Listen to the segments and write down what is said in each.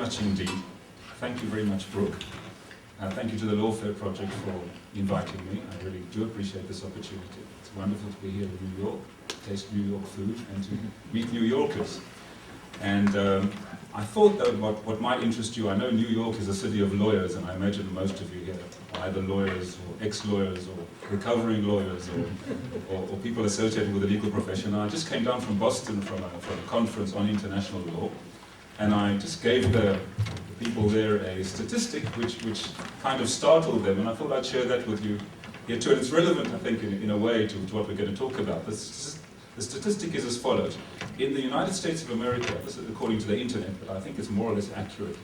much indeed. Thank you very much, Brooke. Thank you to the Lawfare Project for inviting me. I really do appreciate this opportunity. It's wonderful to be here in New York, to taste New York food, and to meet New Yorkers. And I thought that what might interest you, I know New York is a city of lawyers, and I imagine most of you here are either lawyers or ex-lawyers or recovering lawyers or people associated with the legal profession. I just came down from Boston from a conference on international law, and I just gave the people there a statistic which kind of startled them, and I thought I'd share that with you here too. And it's relevant, I think, in a way to what we're going to talk about. The statistic is as follows. In the United States of America, this is according to the internet, but I think it's more or less accurate,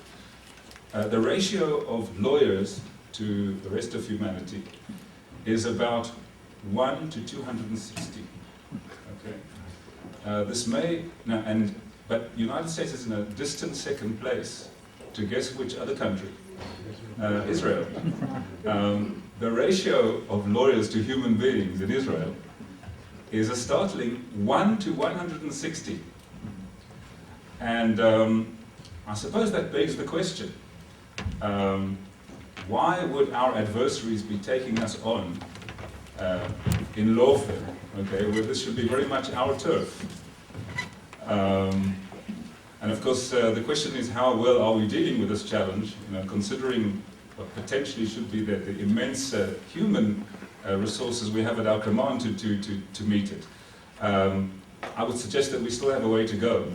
the ratio of lawyers to the rest of humanity is about 1 to 260. Okay? This may, but the United States is in a distant second place. To guess which other country? Israel. The ratio of lawyers to human beings in Israel is a startling 1 to 160. And I suppose that begs the question, why would our adversaries be taking us on in lawfare, okay, where this should be very much our turf? And of course, the question is, how well are we dealing with this challenge, considering what potentially should be the immense human resources we have at our command to meet it. I would suggest that we still have a way to go.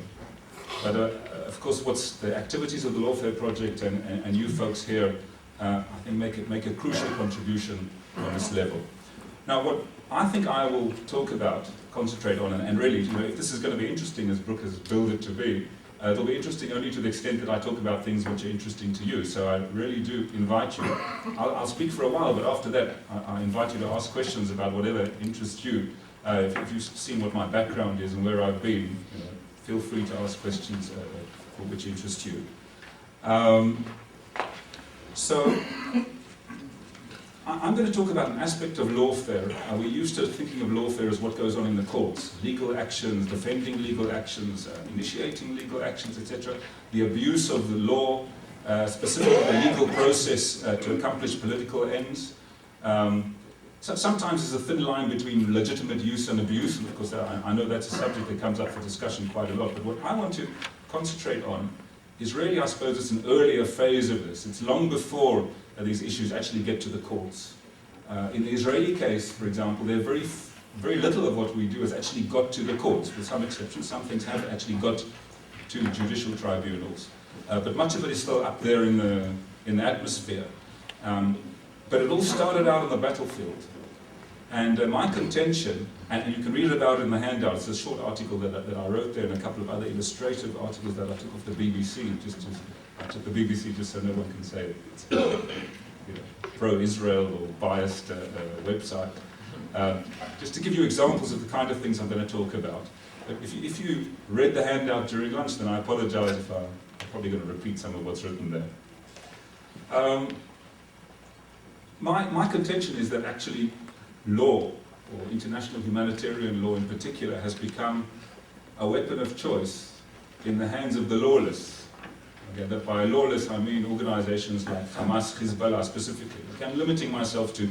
But of course, what's the activities of the Lawfare Project and you folks here, I think make a crucial contribution on this level. Now, what I think I will talk about, concentrate on, and really, if this is going to be interesting as Brooke has billed it to be, it'll be interesting only to the extent that I talk about things which are interesting to you. So I really do invite you. I'll speak for a while, but after that, I invite you to ask questions about whatever interests you. If you've seen what my background is and where I've been, feel free to ask questions for which interest you. So I'm going to talk about an aspect of lawfare. We're used to thinking of lawfare as what goes on in the courts, legal actions, defending legal actions, initiating legal actions, etc. The abuse of the law, specifically the legal process to accomplish political ends. So sometimes there's a thin line between legitimate use and abuse, and of course I know that's a subject that comes up for discussion quite a lot, but what I want to concentrate on is really, I suppose, it's an earlier phase of this. It's long before these issues actually get to the courts. In the Israeli case, for example, very little of what we do has actually got to the courts, with some exceptions. Some things have actually got to judicial tribunals. But much of it is still up there in the atmosphere. But it all started out on the battlefield. And my contention, and you can read about it in the handout, it's a short article that I wrote there and a couple of other illustrative articles that I took off the BBC, I took the BBC just so no one can say it's pro-Israel or biased website. Just to give you examples of the kind of things I'm going to talk about. If you read the handout during lunch, then I apologize if I'm probably going to repeat some of what's written there. My contention is that actually law, or international humanitarian law in particular, has become a weapon of choice in the hands of the lawless. Okay, that by lawless I mean organizations like Hamas, Hezbollah specifically. Okay, I'm limiting myself to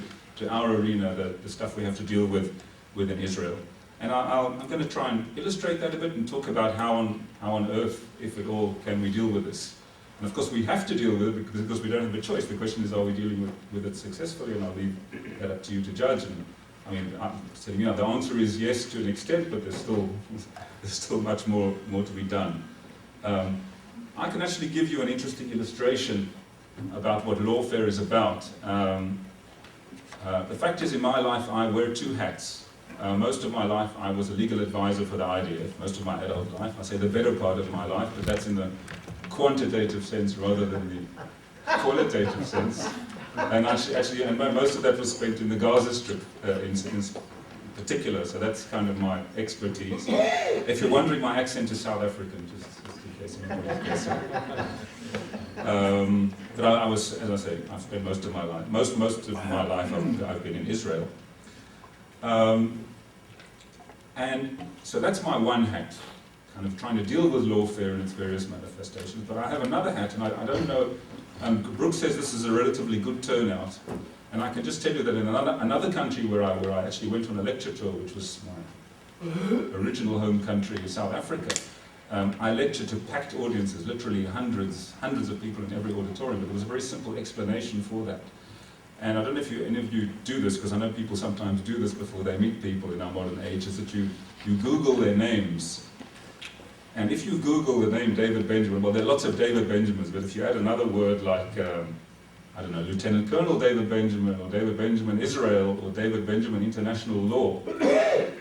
our arena, the stuff we have to deal with within Israel. And I'm going to try and illustrate that a bit and talk about how on earth, if at all, can we deal with this. And of course we have to deal with it because we don't have a choice. The question is, are we dealing with it successfully? And I'll leave that up to you to judge. And I mean, the answer is yes to an extent, but there's still much more to be done. I can actually give you an interesting illustration about what lawfare is about. The fact is, in my life, I wear two hats. Most of my life, I was a legal advisor for the IDF. Most of my adult life, I say the better part of my life, but that's in the quantitative sense rather than the qualitative sense. And actually, most of that was spent in the Gaza Strip in particular, so that's kind of my expertise. If you're wondering, my accent is South African, just in case anybody's guessing. But I was, as I say, I've spent most of my life, most of my life I've been in Israel. And so that's my one hat. kind of trying to deal with lawfare in its various manifestations. But I have another hat, and I don't know, Brooke says this is a relatively good turnout, and I can just tell you that in another country where I actually went on a lecture tour, which was my original home country, South Africa, I lectured to packed audiences, literally hundreds of people in every auditorium, but there was a very simple explanation for that. And I don't know if any of you do this, because I know people sometimes do this before they meet people in our modern age, is that you Google their names. And if you Google the name David Benjamin, well, there are lots of David Benjamins, but if you add another word like, I don't know, Lieutenant Colonel David Benjamin, or David Benjamin Israel, or David Benjamin International Law,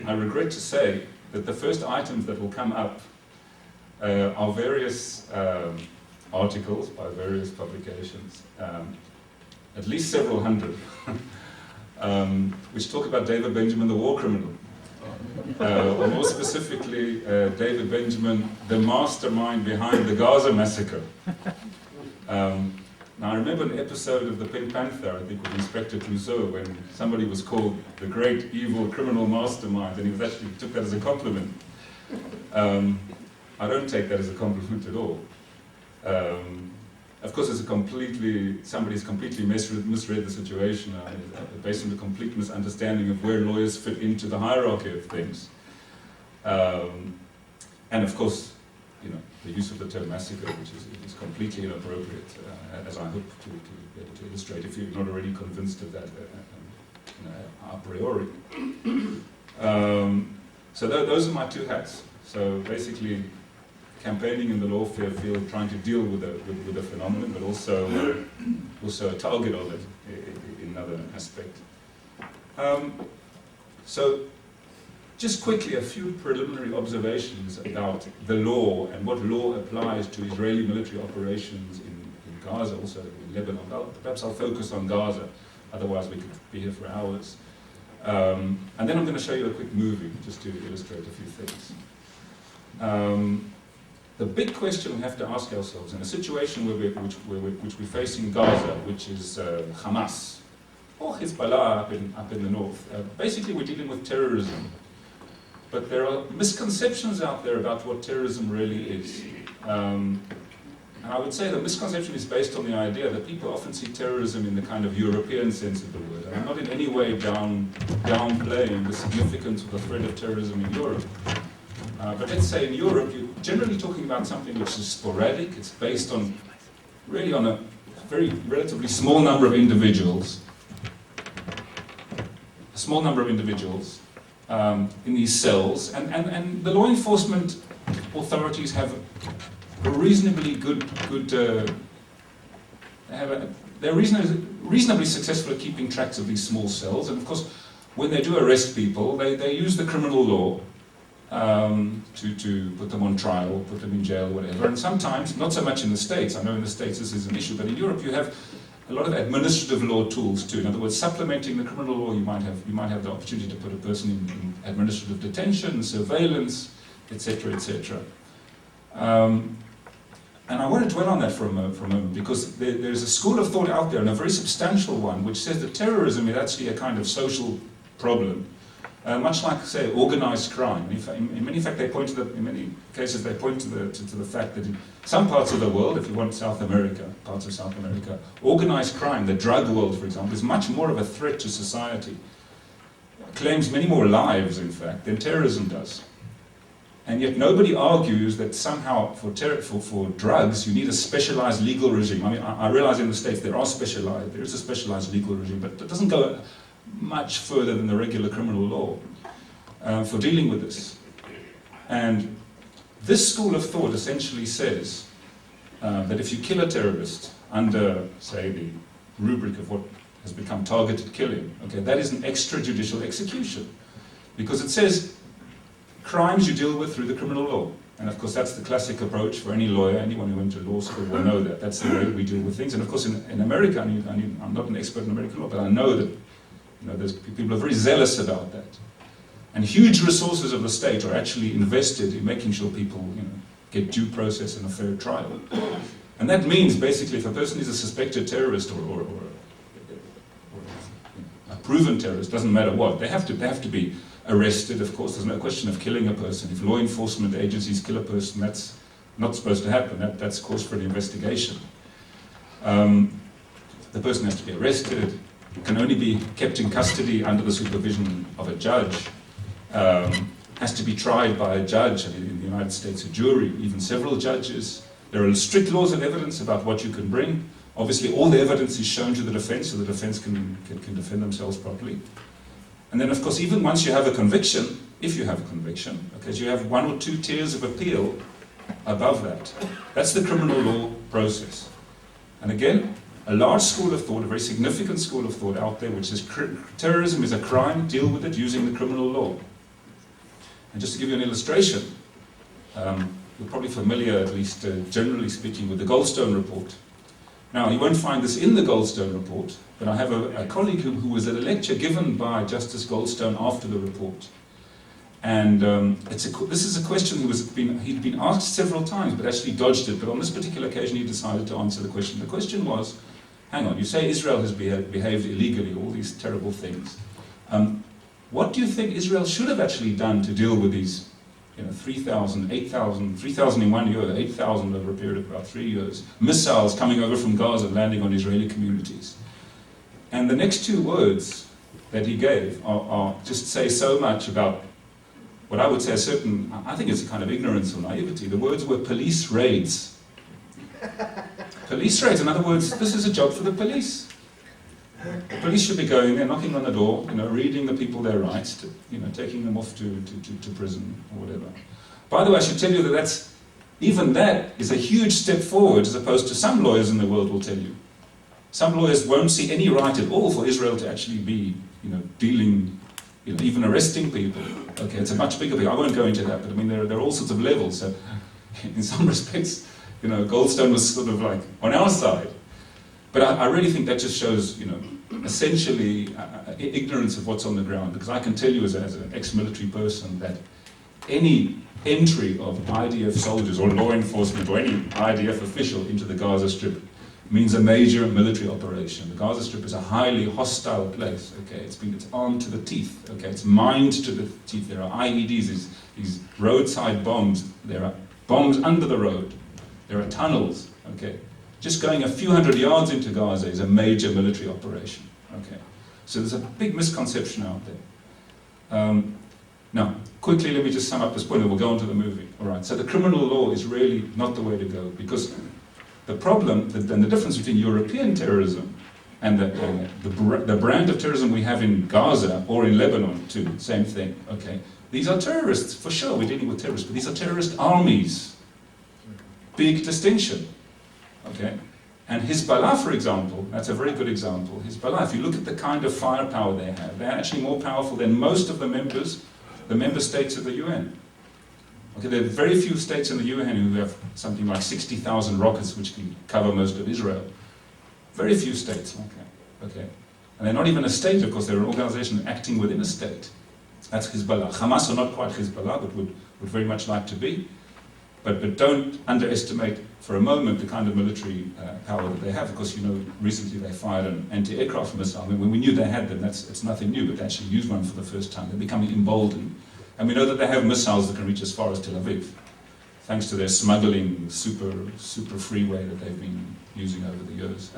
I regret to say that the first items that will come up are various articles by various publications, at least several hundred, which talk about David Benjamin, the war criminal. Or more specifically, David Benjamin, the mastermind behind the Gaza massacre. Now I remember an episode of the Pink Panther, I think with Inspector Clouseau, when somebody was called the great evil criminal mastermind, and he was actually took that as a compliment. I don't take that as a compliment at all. Of course, it's somebody's completely misread the situation based on a complete misunderstanding of where lawyers fit into the hierarchy of things. And of course, the use of the term massacre, which is completely inappropriate, as I hope to be able to illustrate, if you're not already convinced of that a priori. So those are my two hats. So basically, campaigning in the lawfare field, trying to deal with the phenomenon, but also a target of it in another aspect. So, just quickly, a few preliminary observations about the law and what law applies to Israeli military operations in Gaza, also in Lebanon. Perhaps I'll focus on Gaza, otherwise we could be here for hours. And then I'm going to show you a quick movie, just to illustrate a few things. The big question we have to ask ourselves in a situation which we face in Gaza, which is Hamas or Hezbollah up in the north. Basically, we're dealing with terrorism, but there are misconceptions out there about what terrorism really is. And I would say the misconception is based on the idea that people often see terrorism in the kind of European sense of the word. And I'm not in any way downplaying the significance of the threat of terrorism in Europe. But let's say in Europe, you're generally talking about something which is sporadic. It's based on, really on a very relatively small number of individuals. A small number of individuals in these cells. And the law enforcement authorities have a reasonably they're reasonably successful at keeping tracks of these small cells. And of course, when they do arrest people, they use the criminal law to put them on trial, put them in jail, whatever. And sometimes, not so much in the States, I know in the States this is an issue, but in Europe you have a lot of administrative law tools too. In other words, supplementing the criminal law, you might have the opportunity to put a person in administrative detention, surveillance, etc., etc. And I want to dwell on that for a moment, because there's a school of thought out there, and a very substantial one, which says that terrorism is actually a kind of social problem. Much like, say, organized crime. In many cases, they point to the fact that in some parts of the world, if you want parts of South America, organized crime, the drug world, for example, is much more of a threat to society. Claims many more lives, in fact, than terrorism does. And yet nobody argues that somehow for drugs you need a specialized legal regime. I mean, I realize in the States there is a specialized legal regime, but it doesn't go much further than the regular criminal law for dealing with this. And this school of thought essentially says that if you kill a terrorist under, say, the rubric of what has become targeted killing, okay, that is an extrajudicial execution. Because it says crimes you deal with through the criminal law. And of course that's the classic approach for any lawyer. Anyone who went to law school will know that. That's the way we deal with things. And of course in America, I'm not an expert in American law, but I know that people are very zealous about that. And huge resources of the state are actually invested in making sure people get due process and a fair trial. And that means basically if a person is a suspected terrorist or a proven terrorist, doesn't matter what, they have to be arrested. Of course, there's no question of killing a person. If law enforcement agencies kill a person, that's not supposed to happen. That's cause for an investigation. The person has to be arrested, can only be kept in custody under the supervision of a judge, has to be tried by a judge, and in the United States a jury, even several judges. There are strict laws of evidence about what you can bring. Obviously all the evidence is shown to the defense, so the defense can defend themselves properly. And then of course even once you have a conviction, if you have a conviction, because you have 1 or 2 tiers of appeal above that. That's the criminal law process. And again, a large school of thought, a very significant school of thought out there which says terrorism is a crime, deal with it using the criminal law. And just to give you an illustration, you're probably familiar, at least generally speaking, with the Goldstone report. Now, you won't find this in the Goldstone report, but I have a colleague who was at a lecture given by Justice Goldstone after the report. And this is a question he'd been asked several times, but actually dodged it. But on this particular occasion, he decided to answer the question. The question was, hang on, you say Israel has behaved illegally, all these terrible things. What do you think Israel should have actually done to deal with these 3,000, 8,000, 3,000 in 1 year, 8,000 over a period of about 3 years, missiles coming over from Gaza, landing on Israeli communities? And the next 2 words that he gave are just say so much about what I would say I think it's a kind of ignorance or naivety. The words were police raids. Police raids, in other words, this is a job for the police. The police should be going there, knocking on the door, reading the people their rights, taking them off to prison or whatever. By the way, I should tell you that even that is a huge step forward as opposed to some lawyers in the world will tell you. Some lawyers won't see any right at all for Israel to actually be, dealing, even arresting people. Okay, it's a much bigger thing. I won't go into that, but I mean, there are all sorts of levels. So in some respects, Goldstone was sort of like on our side. But I really think that just shows, essentially ignorance of what's on the ground. Because I can tell you as an ex-military person that any entry of IDF soldiers or law enforcement or any IDF official into the Gaza Strip means a major military operation. The Gaza Strip is a highly hostile place. Okay, it's armed to the teeth. Okay, it's mined to the teeth. There are IEDs, these roadside bombs. There are bombs under the road. There are tunnels. Okay. Just going a few hundred yards into Gaza is a major military operation. Okay, so there's a big misconception out there. Now, quickly, let me just sum up this point and we'll go on to the movie. All right, so the criminal law is really not the way to go because the problem, and the difference between European terrorism and the brand of terrorism we have in Gaza or in Lebanon too, same thing. Okay, these are terrorists, for sure, we're dealing with terrorists, but these are terrorist armies. Big distinction. Okay, and Hezbollah, for example, that's a very good example. Hezbollah, if you look at the kind of firepower they have, they're actually more powerful than most of the member states of the UN. Okay, there are very few states in the UN who have something like 60,000 rockets which can cover most of Israel. Very few states. Okay, and they're not even a state, of course. They're an organization acting within a state. That's Hezbollah. Hamas are not quite Hezbollah, but would very much like to be. But don't underestimate for a moment the kind of military power that they have. Of course, recently they fired an anti-aircraft missile. I mean, when we knew they had them, it's nothing new, but they actually used one for the first time. They're becoming emboldened. And we know that they have missiles that can reach as far as Tel Aviv, thanks to their smuggling super freeway that they've been using over the years,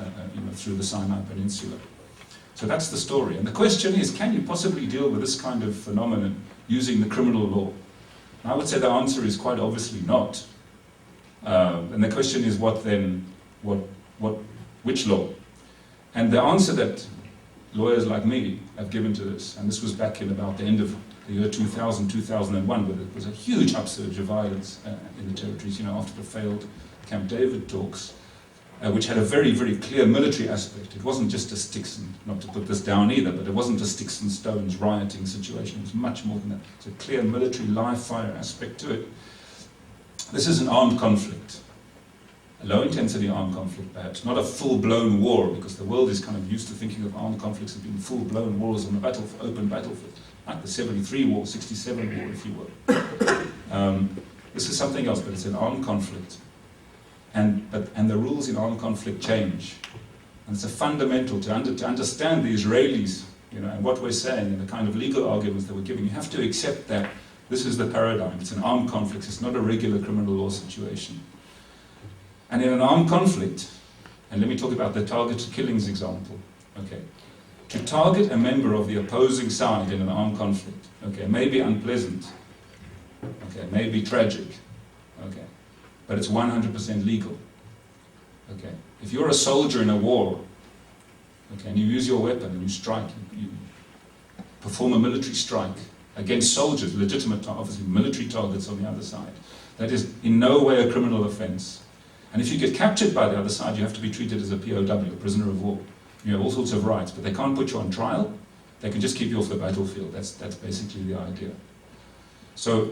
through the Sinai Peninsula. So that's the story. And the question is, can you possibly deal with this kind of phenomenon using the criminal law? I would say the answer is quite obviously not. And the question is what then, which law? And the answer that lawyers like me have given to this, and this was back in about the end of the year 2000, 2001, where there was a huge upsurge of violence in the territories, after the failed Camp David talks, which had a very, very clear military aspect. It wasn't just a sticks and, not to put this down either, but it wasn't a sticks and stones rioting situation. It was much more than that. It's a clear military live fire aspect to it. This is an armed conflict. A low-intensity armed conflict, perhaps. Not a full-blown war, because the world is kind of used to thinking of armed conflicts as being full-blown wars on the open battlefield, like the 73 war, 67 war, if you will. This is something else, but it's an armed conflict. And the rules in armed conflict change. And it's a fundamental, to understand the Israelis You know, and what we're saying and the kind of legal arguments that we're giving, you have to accept that this is the paradigm. It's an armed conflict. It's not a regular criminal law situation. And in an armed conflict, and let me talk about the targeted killings example, okay? To target a member of the opposing side in an armed conflict, okay, may be unpleasant, okay, may be tragic, okay, but it's 100% legal, okay? If you're a soldier in a war, okay, and you use your weapon and you strike, you perform a military strike against soldiers, legitimate, obviously military targets on the other side, that is in no way a criminal offense. And if you get captured by the other side, you have to be treated as a POW, a prisoner of war. You have all sorts of rights, but they can't put you on trial. They can just keep you off the battlefield. That's basically the idea. So,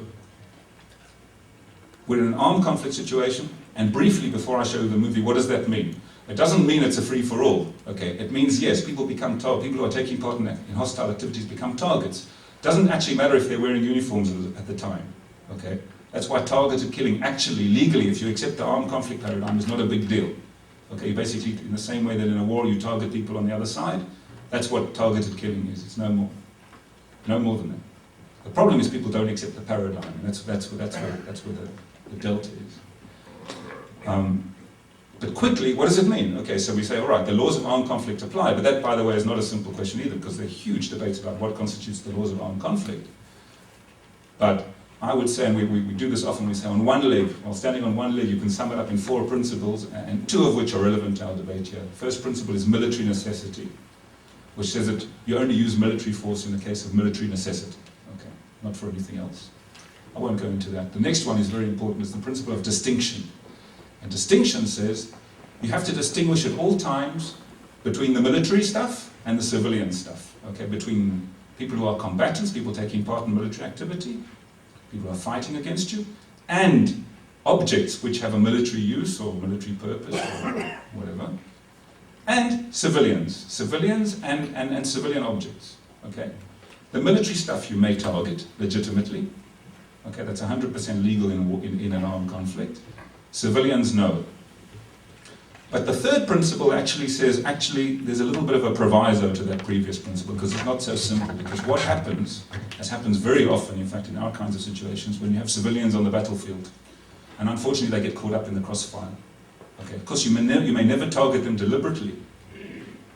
we're in an armed conflict situation, and briefly, before I show you the movie, what does that mean? It doesn't mean it's a free-for-all, okay? It means, yes, people become targets. People who are taking part in hostile activities become targets. It doesn't actually matter if they're wearing uniforms at the time, okay? That's why targeted killing, actually, legally, if you accept the armed conflict paradigm, is not a big deal. Okay, basically, in the same way that in a war you target people on the other side, that's what targeted killing is. It's no more. No more than that. The problem is people don't accept the paradigm, and that's where the delta is. But quickly, what does it mean? Okay, so we say, all right, the laws of armed conflict apply, but that, by the way, is not a simple question either, because there are huge debates about what constitutes the laws of armed conflict. But I would say, and we do this often, we say on one leg, while standing on one leg, you can sum it up in 4 principles, and 2 of which are relevant to our debate here. The first principle is military necessity, which says that you only use military force in the case of military necessity, okay, not for anything else. I won't go into that. The next one is very important, it's the principle of distinction. And distinction says you have to distinguish at all times between the military stuff and the civilian stuff, okay, between people who are combatants, people taking part in military activity, people who are fighting against you, and objects which have a military use or military purpose or whatever, and civilians and civilian objects, okay? The military stuff you may target legitimately, okay, that's 100% legal in an armed conflict. Civilians, no. But the third principle actually says, there's a little bit of a proviso to that previous principle, because it's not so simple, because what happens, as happens very often, in fact, in our kinds of situations, when you have civilians on the battlefield, and unfortunately they get caught up in the crossfire. Okay, of course you may never target them deliberately,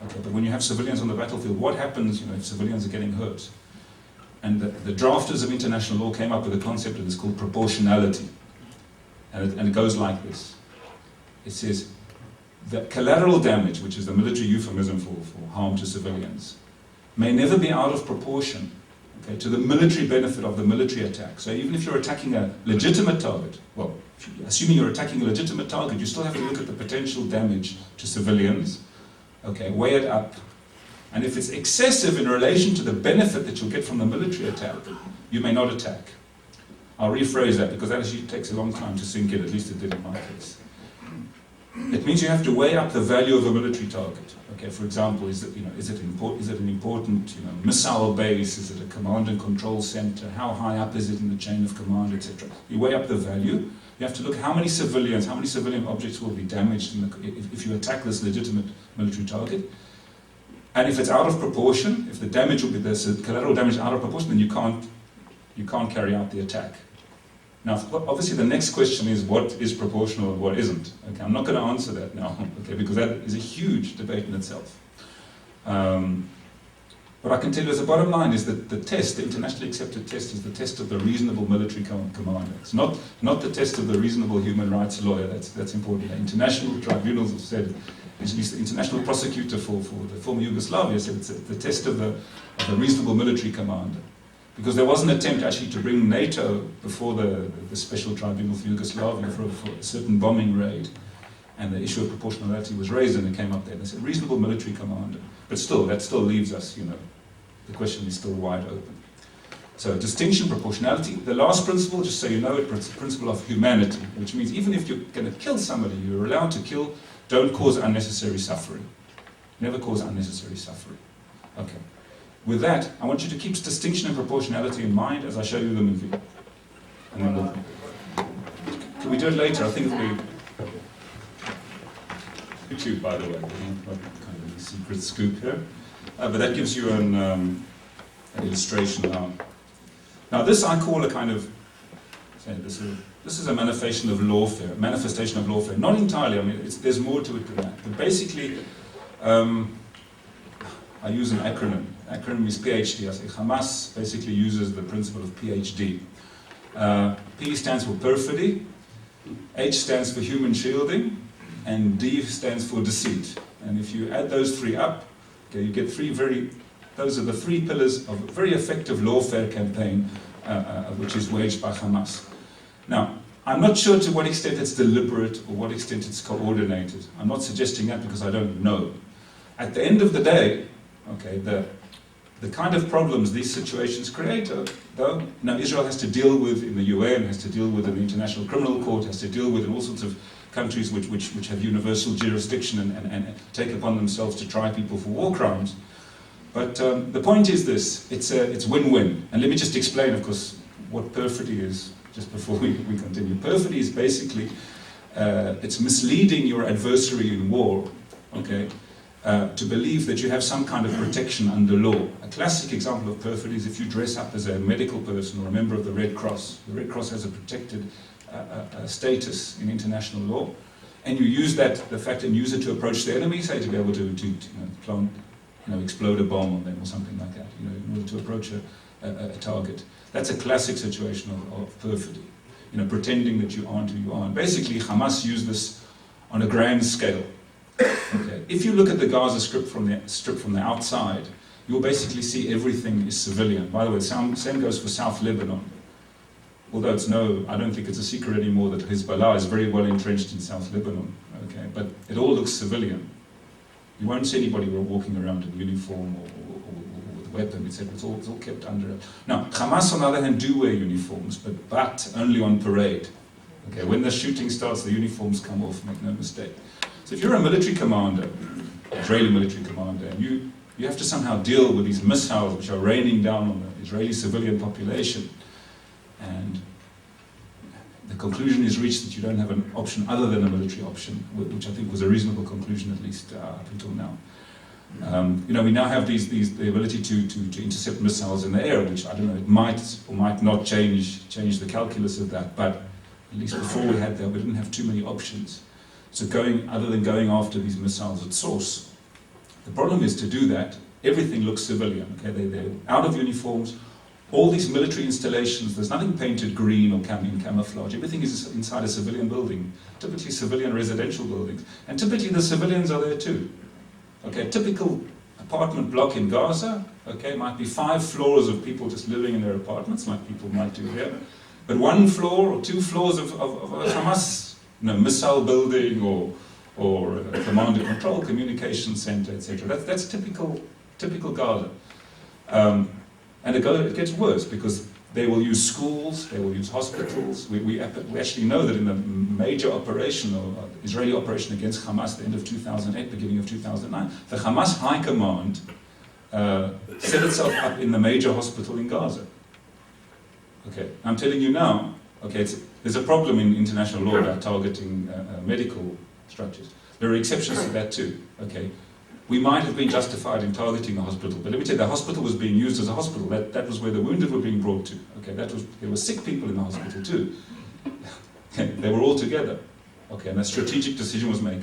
okay, but when you have civilians on the battlefield, what happens, if civilians are getting hurt? And the drafters of international law came up with a concept that is called proportionality. And it goes like this. It says that collateral damage, which is the military euphemism for harm to civilians, may never be out of proportion, okay, to the military benefit of the military attack. So even if you're attacking a legitimate target, well, assuming you're attacking a legitimate target, you still have to look at the potential damage to civilians, okay, weigh it up. And if it's excessive in relation to the benefit that you'll get from the military attack, you may not attack. I'll rephrase that because that actually takes a long time to sink in, at least it did in my case. It means you have to weigh up the value of a military target. Okay, for example, is it an important missile base? Is it a command and control center? How high up is it in the chain of command, etc.? You weigh up the value. You have to look how many civilian objects will be damaged if you attack this legitimate military target. And if it's out of proportion, if the damage will be the collateral damage is out of proportion, then you can't carry out the attack. Now, obviously, the next question is what is proportional and what isn't. Okay, I'm not going to answer that now, okay, because that is a huge debate in itself. What I can tell you as a bottom line is that the internationally accepted test, is the test of the reasonable military commander. It's not the test of the reasonable human rights lawyer. That's important. International tribunals have said, at least the international prosecutor for the former Yugoslavia said it's the test of the reasonable military commander. Because there was an attempt actually to bring NATO before the special tribunal for Yugoslavia for a certain bombing raid, and the issue of proportionality was raised and it came up there. They said reasonable military commander, but still, that still leaves us, the question is still wide open. So distinction, proportionality. The last principle, just so you know, it's the principle of humanity, which means even if you're going to kill somebody, you're allowed to kill, don't cause unnecessary suffering. Never cause unnecessary suffering. Okay. With that, I want you to keep distinction and proportionality in mind as I show you the movie. And then can we do it later? I think it'll be YouTube, by the way. Kind of a secret scoop here. but that gives you an illustration now. Now this I call a kind of, this is a manifestation of lawfare. Not entirely, I mean, there's more to it than that. But basically, I use an acronym. The acronym is PhD. I say Hamas basically uses the principle of PhD. P stands for perfidy, H stands for human shielding, and D stands for deceit. And if you add those three up, okay, you get those are the three pillars of a very effective lawfare campaign, which is waged by Hamas. Now, I'm not sure to what extent it's deliberate or what extent it's coordinated. I'm not suggesting that because I don't know. At the end of the day, okay, the kind of problems these situations create, though, Israel has to deal with in the UN, has to deal with in the International Criminal Court, has to deal with in all sorts of countries which have universal jurisdiction and take upon themselves to try people for war crimes. But the point is this, it's win-win. And let me just explain, of course, what perfidy is, just before we continue. Perfidy is basically, it's misleading your adversary in war, okay, to believe that you have some kind of protection under law. A classic example of perfidy is if you dress up as a medical person or a member of the Red Cross. The Red Cross has a protected status in international law, and you use the fact and use it to approach the enemy, say to be able to plant, explode a bomb on them or something like that, in order to approach a target. That's a classic situation of perfidy, pretending that you aren't who you are. And basically, Hamas used this on a grand scale. Okay. If you look at the Gaza Strip from the outside, you'll basically see everything is civilian. By the way, same goes for South Lebanon. Although I don't think it's a secret anymore that Hezbollah is very well entrenched in South Lebanon. Okay, but it all looks civilian. You won't see anybody walking around in uniform or with a weapon, etc. It's all kept under it. Now, Hamas, on the other hand, do wear uniforms, but only on parade. Okay, when the shooting starts, the uniforms come off. Make no mistake. So if you're a military commander, Israeli military commander, and you have to somehow deal with these missiles which are raining down on the Israeli civilian population, and the conclusion is reached that you don't have an option other than a military option, which I think was a reasonable conclusion at least up until now. We now have the ability to intercept missiles in the air, which I don't know, it might or might not change the calculus of that, but at least before we had that, we didn't have too many options. So other than going after these missiles at source. The problem is to do that, everything looks civilian. Okay, they're out of uniforms. All these military installations, there's nothing painted green or in camouflage. Everything is inside a civilian building, typically civilian residential buildings. And typically the civilians are there too. Okay, a typical apartment block in Gaza, okay, might be 5 floors of people just living in their apartments, like people might do here. But 1 floor or 2 floors of a Hamas missile building or a command and control communication center, etc. That's typical Gaza. And it gets worse because they will use schools, they will use hospitals. We actually know that in the major operation, Israeli operation against Hamas, the end of 2008, beginning of 2009, the Hamas High Command set itself up in the major hospital in Gaza. Okay, I'm telling you now, okay, there's a problem in international law about targeting medical structures. There are exceptions to that too. Okay, we might have been justified in targeting a hospital, but let me tell you, the hospital was being used as a hospital. That was where the wounded were being brought to. Okay, there were sick people in the hospital too. Okay, they were all together. Okay, and a strategic decision was made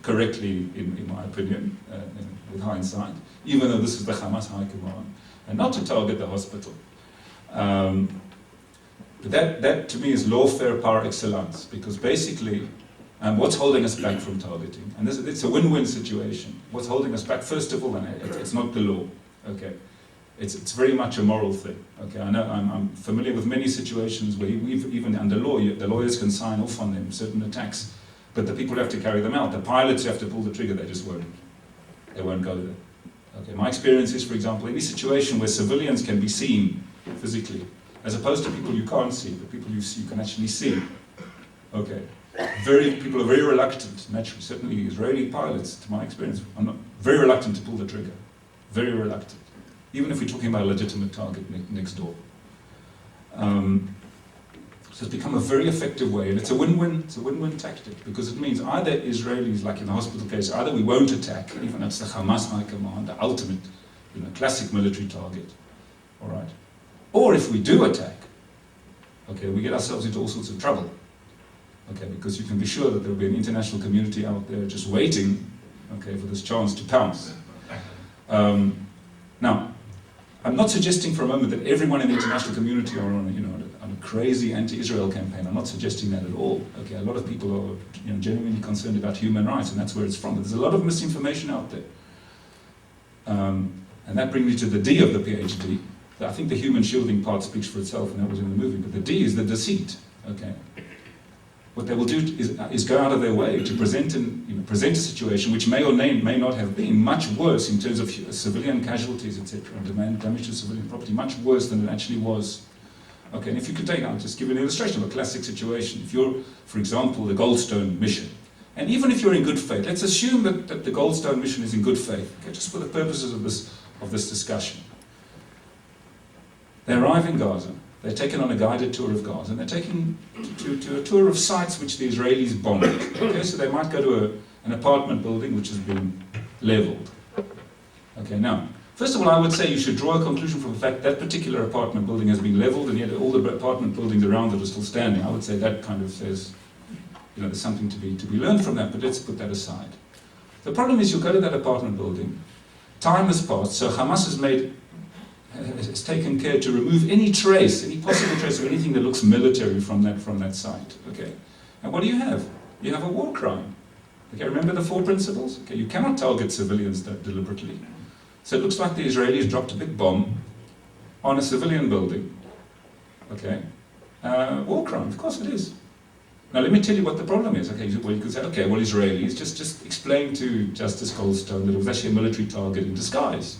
correctly, in my opinion, with hindsight, even though this is the Hamas High Command, and not to target the hospital. But that to me is lawfare par excellence, because basically, what's holding us back from targeting? And it's a win-win situation. What's holding us back? First of all, it's not the law. Okay, it's very much a moral thing. Okay, I know I'm familiar with many situations where even under law, the lawyers can sign off on them certain attacks, but the people have to carry them out. The pilots have to pull the trigger. They just won't. They won't go there. Okay, my experience is, for example, any situation where civilians can be seen physically, as opposed to people you can't see, but people you can actually see. Okay. People are very reluctant, naturally, certainly Israeli pilots, to my experience, are very reluctant to pull the trigger. Very reluctant. Even if we're talking about a legitimate target next door. So it's become a very effective way, and it's a win-win. It's a win-win tactic, because it means either Israelis, like in the hospital case, either we won't attack, even that's the Hamas high command, the ultimate, classic military target, all right? Or if we do attack, okay, we get ourselves into all sorts of trouble, okay, because you can be sure that there will be an international community out there just waiting, okay, for this chance to pounce. Now, I'm not suggesting for a moment that everyone in the international community are on a crazy anti-Israel campaign. I'm not suggesting that at all. Okay, a lot of people are genuinely concerned about human rights, and that's where it's from. But there's a lot of misinformation out there. And that brings me to the D of the PhD. I think the human shielding part speaks for itself, and that was in the movie. But the D is the deceit. Okay, what they will do is go out of their way to present a situation which may or may not have been much worse in terms of civilian casualties, etc., and damage to civilian property, much worse than it actually was. Okay, and if you could I'll just give you an illustration of a classic situation. If you're, for example, the Goldstone mission, and even if you're in good faith, let's assume that the Goldstone mission is in good faith, okay, just for the purposes of this discussion. They arrive in Gaza, they're taken on a guided tour of Gaza, and they're taken to a tour of sites which the Israelis bombed. Okay, so they might go to an apartment building which has been leveled. Okay, now, first of all, I would say you should draw a conclusion from the fact that particular apartment building has been leveled, and yet all the apartment buildings around it are still standing. I would say that kind of says, there's something to be learned from that, but let's put that aside. The problem is you go to that apartment building, time has passed, so Hamas has taken care to remove any possible trace of anything that looks military from that site. Okay, and what do you have? You have a war crime. Okay, remember the 4 principles? Okay, you cannot target civilians deliberately. So it looks like the Israelis dropped a big bomb on a civilian building. Okay, war crime. Of course it is. Now let me tell you what the problem is. Okay, well you could say, okay, well Israelis just explain to Justice Goldstone that it was actually a military target in disguise.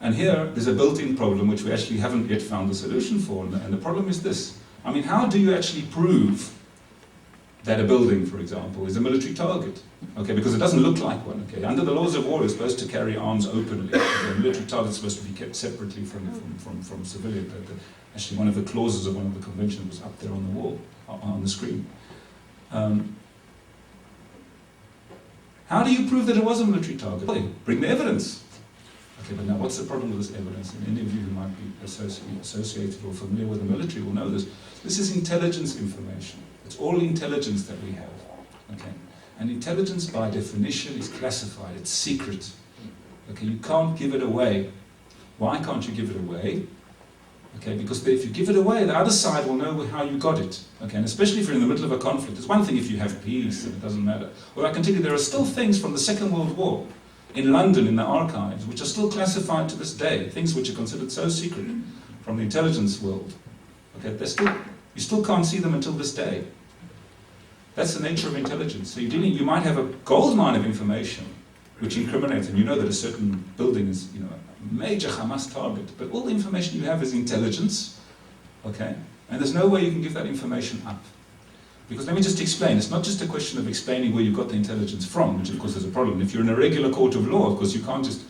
And here, there's a built-in problem which we actually haven't yet found a solution for, and the problem is this. I mean, how do you actually prove that a building, for example, is a military target? Okay, because it doesn't look like one. Okay, under the laws of war, it's supposed to carry arms openly. Okay, military targets are supposed to be kept separately from civilian. Actually, one of the clauses of one of the conventions was up there on the wall, on the screen. How do you prove that it was a military target? Well, bring the evidence. Okay, but now what's the problem with this evidence? And any of you who might be associated or familiar with the military will know this. This is intelligence information. It's all intelligence that we have. Okay, and intelligence by definition is classified. It's secret. Okay, you can't give it away. Why can't you give it away? Okay, because if you give it away, the other side will know how you got it. Okay, and especially if you're in the middle of a conflict. It's one thing if you have peace and it doesn't matter. Well, I can tell you there are still things from the Second World War in London, in the archives, which are still classified to this day, things which are considered so secret from the intelligence world. Okay, you still can't see them until this day. That's the nature of intelligence. So you might have a goldmine of information which incriminates, and you know that a certain building is a major Hamas target, but all the information you have is intelligence, okay? And there's no way you can give that information up. Because let me just explain, it's not just a question of explaining where you got the intelligence from, which of course is a problem. If you're in a regular court of law, of course you can't just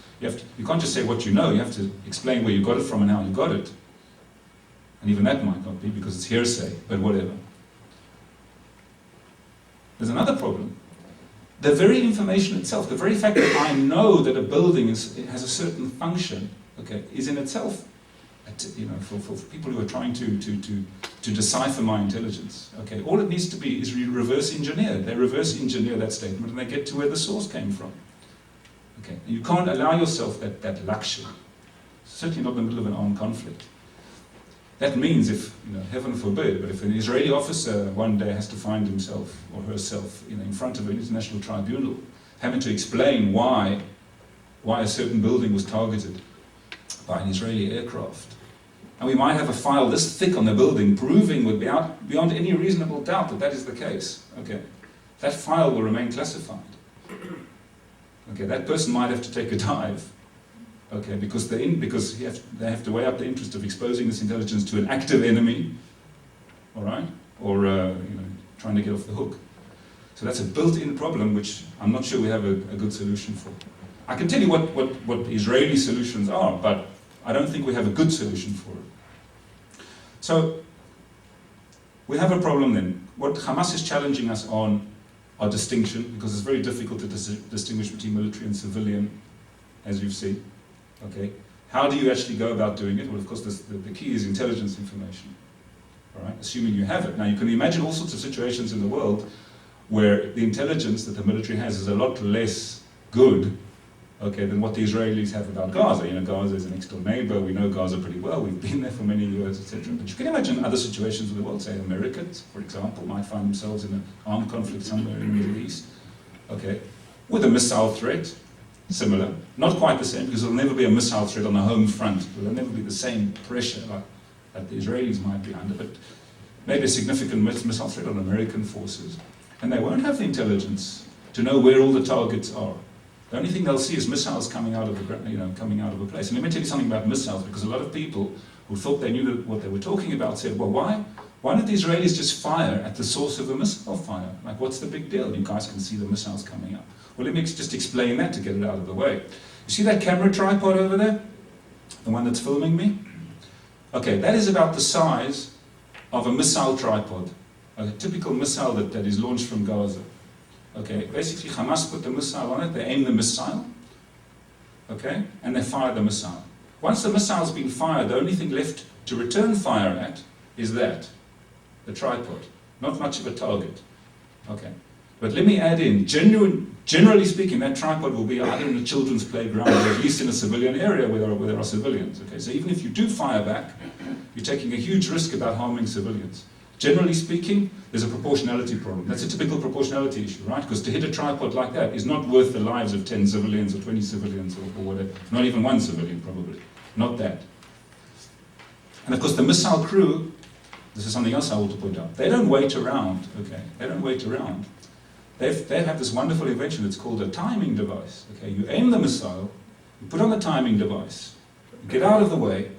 say what you know, you have to explain where you got it from and how you got it. And even that might not be because it's hearsay, but whatever. There's another problem. The very information itself, the very fact that I know that a building has a certain function, okay, is in itself, for people who are trying to decipher my intelligence, okay, all it needs to be is reverse engineer. They reverse engineer that statement and they get to where the source came from. Okay, and you can't allow yourself that luxury. Certainly not in the middle of an armed conflict. That means if, heaven forbid, but if an Israeli officer one day has to find himself or herself in front of an international tribunal, having to explain why a certain building was targeted by an Israeli aircraft, and we might have a file this thick on the building proving beyond any reasonable doubt that that is the case, okay, that file will remain classified. Okay, that person might have to take a dive. Okay, because they have to weigh up the interest of exposing this intelligence to an active enemy, all right, or trying to get off the hook. So that's a built-in problem which I'm not sure we have a good solution for. I can tell you what Israeli solutions are, but I don't think we have a good solution for it. So we have a problem then. What Hamas is challenging us on are distinction, because it's very difficult to distinguish between military and civilian, as you've seen. Okay, how do you actually go about doing it? Well, of course, the key is intelligence information. All right, assuming you have it. Now, you can imagine all sorts of situations in the world where the intelligence that the military has is a lot less good, okay, than what the Israelis have about Gaza. You know, Gaza is a next door neighbor. We know Gaza pretty well. We've been there for many years, etc. But you can imagine other situations in the world. Say Americans, for example, might find themselves in an armed conflict somewhere in the Middle East, okay, with a missile threat. Similar, not quite the same, because there'll never be a missile threat on the home front. There'll never be the same pressure that the Israelis might be under, but maybe a significant missile threat on American forces. And they won't have the intelligence to know where all the targets are. The only thing they'll see is missiles coming out of a place. And let me tell you something about missiles, because a lot of people who thought they knew what they were talking about said, well, why don't the Israelis just fire at the source of the missile fire? Like, what's the big deal? You guys can see the missiles coming up. Well, let me just explain that to get it out of the way. You see that camera tripod over there? The one that's filming me? Okay, that is about the size of a missile tripod. A typical missile that is launched from Gaza. Okay, basically Hamas put the missile on it, they aim the missile, okay, and they fire the missile. Once the missile's been fired, the only thing left to return fire at is that, the tripod. Not much of a target. Okay. But let me add in, generally speaking, that tripod will be either in a children's playground or at least in a civilian area where there are civilians. Okay? So even if you do fire back, you're taking a huge risk about harming civilians. Generally speaking, there's a proportionality problem. That's a typical proportionality issue, right? Because to hit a tripod like that is not worth the lives of 10 civilians or 20 civilians or whatever. Not even one civilian, probably. Not that. And of course, the missile crew, this is something else I want to point out, they don't wait around, okay? They don't wait around. They have this wonderful invention, it's called a timing device. Okay, you aim the missile, you put on the timing device, you get out of the way,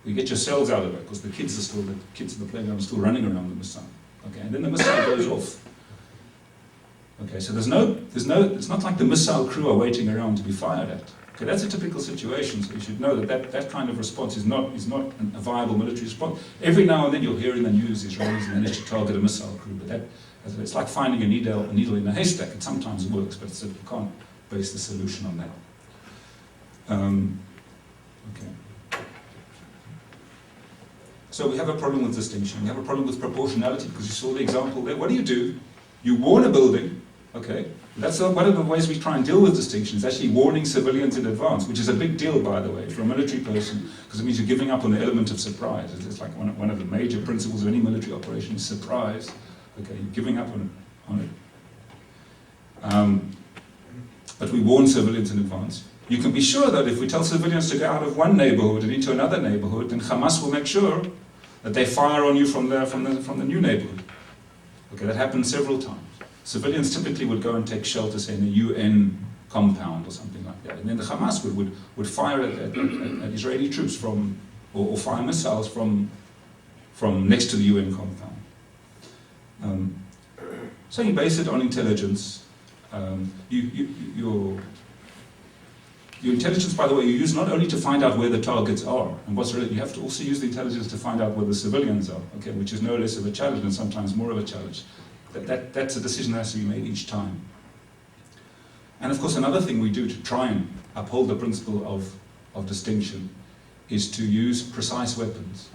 you get your cells out of it, because the kids in the playground are still running around the missile. Okay, and then the missile goes off. Okay, so it's not like the missile crew are waiting around to be fired at. Okay, that's a typical situation, so you should know that kind of response is not a viable military response. Every now and then you'll hear in the news Israelis managed to target a missile crew, but it's like finding a needle in a haystack. It sometimes works, but you can't base the solution on that. Okay. So we have a problem with distinction. We have a problem with proportionality, because you saw the example there. What do? You warn a building. Okay, that's one of the ways we try and deal with distinction, is actually warning civilians in advance, which is a big deal, by the way, for a military person, because it means you're giving up on the element of surprise. It's like one of the major principles of any military operation is surprise. Okay, you're giving up on it. But we warn civilians in advance. You can be sure that if we tell civilians to go out of one neighborhood and into another neighborhood, then Hamas will make sure that they fire on you from the new neighborhood. Okay, that happens several times. Civilians typically would go and take shelter, say, in a UN compound or something like that. And then the Hamas would fire at Israeli troops or fire missiles from next to the UN compound. So you base it on intelligence. Your intelligence, by the way, you use not only to find out where the targets are, and you have to also use the intelligence to find out where the civilians are, okay, which is no less of a challenge and sometimes more of a challenge. That's a decision that has to be made each time. And of course, another thing we do to try and uphold the principle of distinction is to use precise weapons.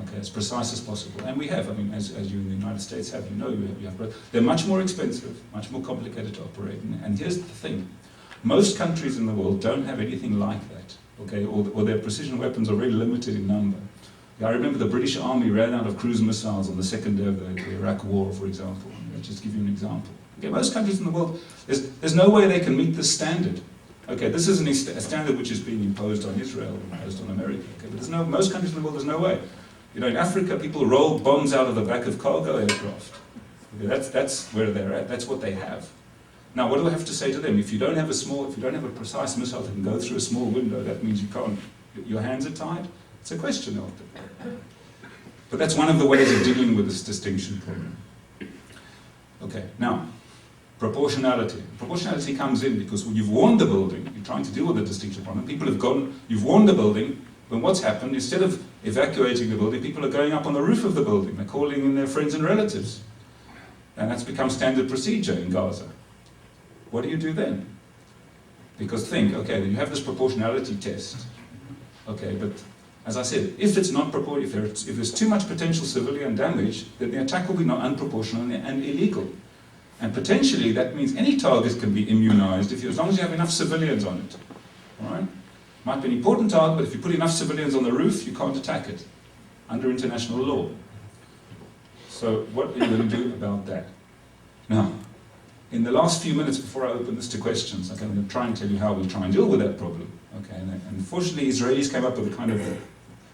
Okay, as precise as possible. And we have, I mean, as you in the United States have, they're much more expensive, much more complicated to operate. And here's the thing. Most countries in the world don't have anything like that, okay, or their precision weapons are very limited in number. I remember the British Army ran out of cruise missiles on the second day of the Iraq War, for example. I'll just give you an example. Okay, most countries in the world, there's no way they can meet this standard. Okay, this isn't a standard which is being imposed on Israel, imposed on America. Okay, but most countries in the world, there's no way. You know, in Africa, people roll bombs out of the back of cargo aircraft. Okay, that's where they're at. That's what they have. Now, what do I have to say to them? If you don't have a precise missile that can go through a small window, that means you can't. Your hands are tied. It's a question of it. But that's one of the ways of dealing with this distinction problem. Okay, now, proportionality. Proportionality comes in because when you've warned the building, you're trying to deal with the distinction problem. People have gone. You've warned the building. Then what's happened? Instead of evacuating the building, people are going up on the roof of the building. They're calling in their friends and relatives. And that's become standard procedure in Gaza. What do you do then? Because think, okay, you have this proportionality test. Okay, but as I said, if it's not proportional, if there's too much potential civilian damage, then the attack will be not unproportional and illegal. And potentially that means any target can be immunized as long as you have enough civilians on it. All right? Might be an important target, but if you put enough civilians on the roof, you can't attack it under international law. So what are you going to do about that? Now, in the last few minutes before I open this to questions, okay, I'm going to try and tell you how we try and deal with that problem. Okay, and unfortunately, Israelis came up with a kind of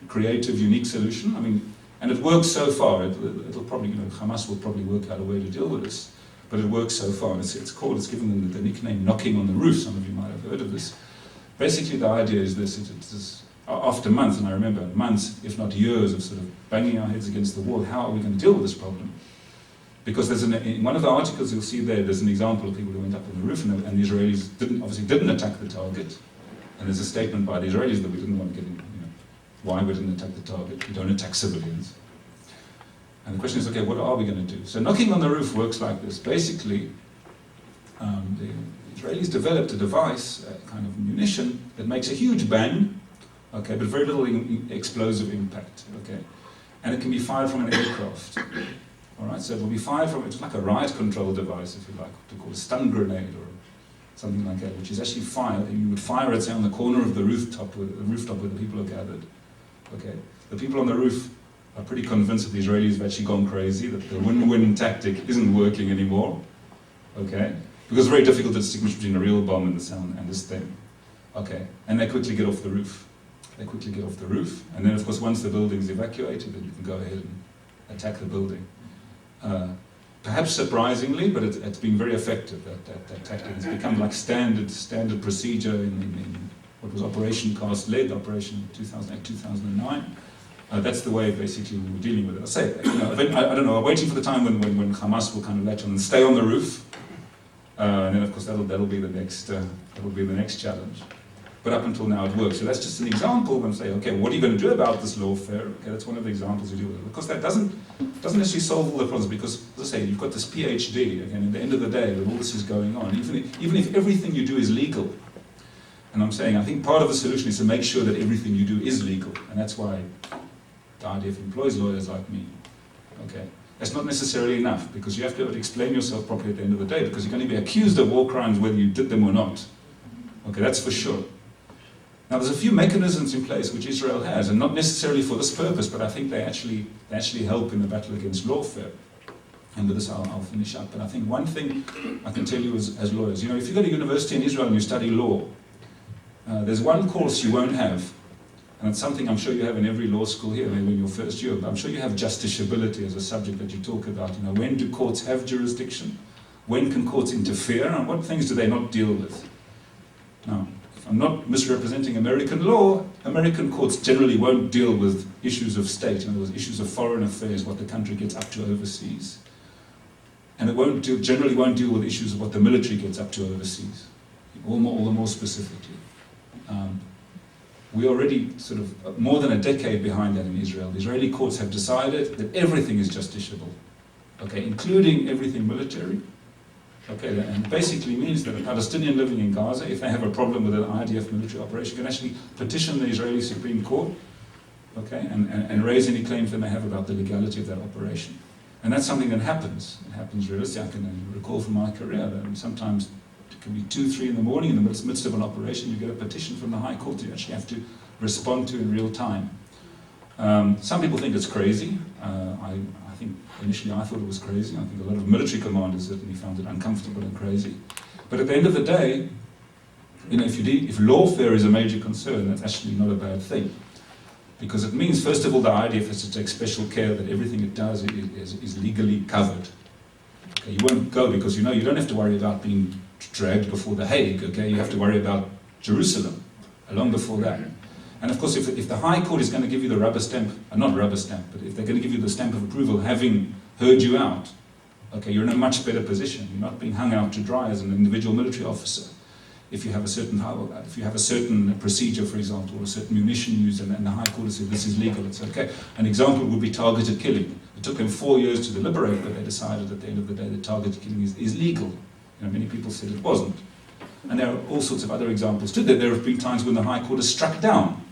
creative, unique solution. I mean, and it works so far. It'll probably, Hamas will probably work out a way to deal with this, but it works so far. It's given them the nickname "knocking on the roof." Some of you might have heard of this. Basically, the idea is this: it's after months, and I remember months, if not years, of sort of banging our heads against the wall. How are we going to deal with this problem? Because in one of the articles you'll see there's an example of people who went up on the roof, and the Israelis didn't attack the target. And there's a statement by the Israelis that we didn't want to get in, why we didn't attack the target. We don't attack civilians. And the question is, okay, what are we going to do? So knocking on the roof works like this. Basically, the Israelis developed a device, a kind of munition, that makes a huge bang, okay, but very little explosive impact, okay? And it can be fired from an aircraft. All right, so it will be fired from, it's like a riot control device, if you like, to call a stun grenade or something like that, which is actually fired. You would fire it, say, on the corner of the rooftop where the people are gathered. Okay, the people on the roof are pretty convinced that the Israelis have actually gone crazy, that the win-win tactic isn't working anymore. Okay, because it's very difficult to distinguish between a real bomb and the sound and this thing. Okay, and they quickly get off the roof. And then, of course, once the building is evacuated, then you can go ahead and attack the building. Perhaps surprisingly, but it's been very effective, that tactic. It's become like standard procedure in what was Operation Cast Lead, Operation 2009. That's the way basically we were dealing with it. I say, I don't know, I'm waiting for the time when Hamas will kind of latch on and stay on the roof. And then of course that'll be the next challenge. But up until now it works. So that's just an example when I say, okay, what are you going to do about this lawfare? Okay, that's one of the examples we deal with. Of course that doesn't necessarily solve all the problems, because, as I say, you've got this PhD, again, at the end of the day, when all this is going on, even if everything you do is legal, and I'm saying, I think part of the solution is to make sure that everything you do is legal, and that's why the IDF employs lawyers like me. Okay, that's not necessarily enough, because you have to be able to explain yourself properly at the end of the day, because you're going to be accused of war crimes whether you did them or not. Okay, that's for sure. Now, there's a few mechanisms in place which Israel has, and not necessarily for this purpose, but I think they actually help in the battle against lawfare. And with this, I'll finish up. But I think one thing I can tell you as lawyers, if you go to university in Israel and you study law, there's one course you won't have, and it's something I'm sure you have in every law school here, maybe in your first year, but I'm sure you have justiciability as a subject that you talk about. When do courts have jurisdiction? When can courts interfere? And what things do they not deal with? Now, I'm not misrepresenting American law. American courts generally won't deal with issues of state, in other words, issues of foreign affairs, what the country gets up to overseas. And it generally won't deal with issues of what the military gets up to overseas, all the more specifically. We're already sort of more than a decade behind that in Israel. The Israeli courts have decided that everything is justiciable, okay, including everything military. Okay, and basically means that a Palestinian living in Gaza, if they have a problem with an IDF military operation, can actually petition the Israeli Supreme Court, okay, and raise any claims they may have about the legality of that operation. And that's something that happens. It happens realistically. I can recall from my career that sometimes it can be 2, 3 in the morning in the midst of an operation, you get a petition from the High Court you actually have to respond to in real time. Some people think it's crazy. I think initially I thought it was crazy. I think a lot of military commanders certainly found it uncomfortable and crazy. But at the end of the day, if lawfare is a major concern, that's actually not a bad thing. Because it means, first of all, the IDF has to take special care that everything it does is legally covered. Okay, you won't go because you don't have to worry about being dragged before The Hague. Okay, you have to worry about Jerusalem long before that. And of course, if the High Court is going to give you the rubber stamp, not rubber stamp, but if they're going to give you the stamp of approval, having heard you out, okay, you're in a much better position. You're not being hung out to dry as an individual military officer. if you have a certain procedure, for example, or a certain munition used, and the High Court has said this is legal, it's okay. An example would be targeted killing. It took them 4 years to deliberate, but they decided at the end of the day that targeted killing is legal. Many people said it wasn't. And there are all sorts of other examples too. There have been times when the High Court has struck down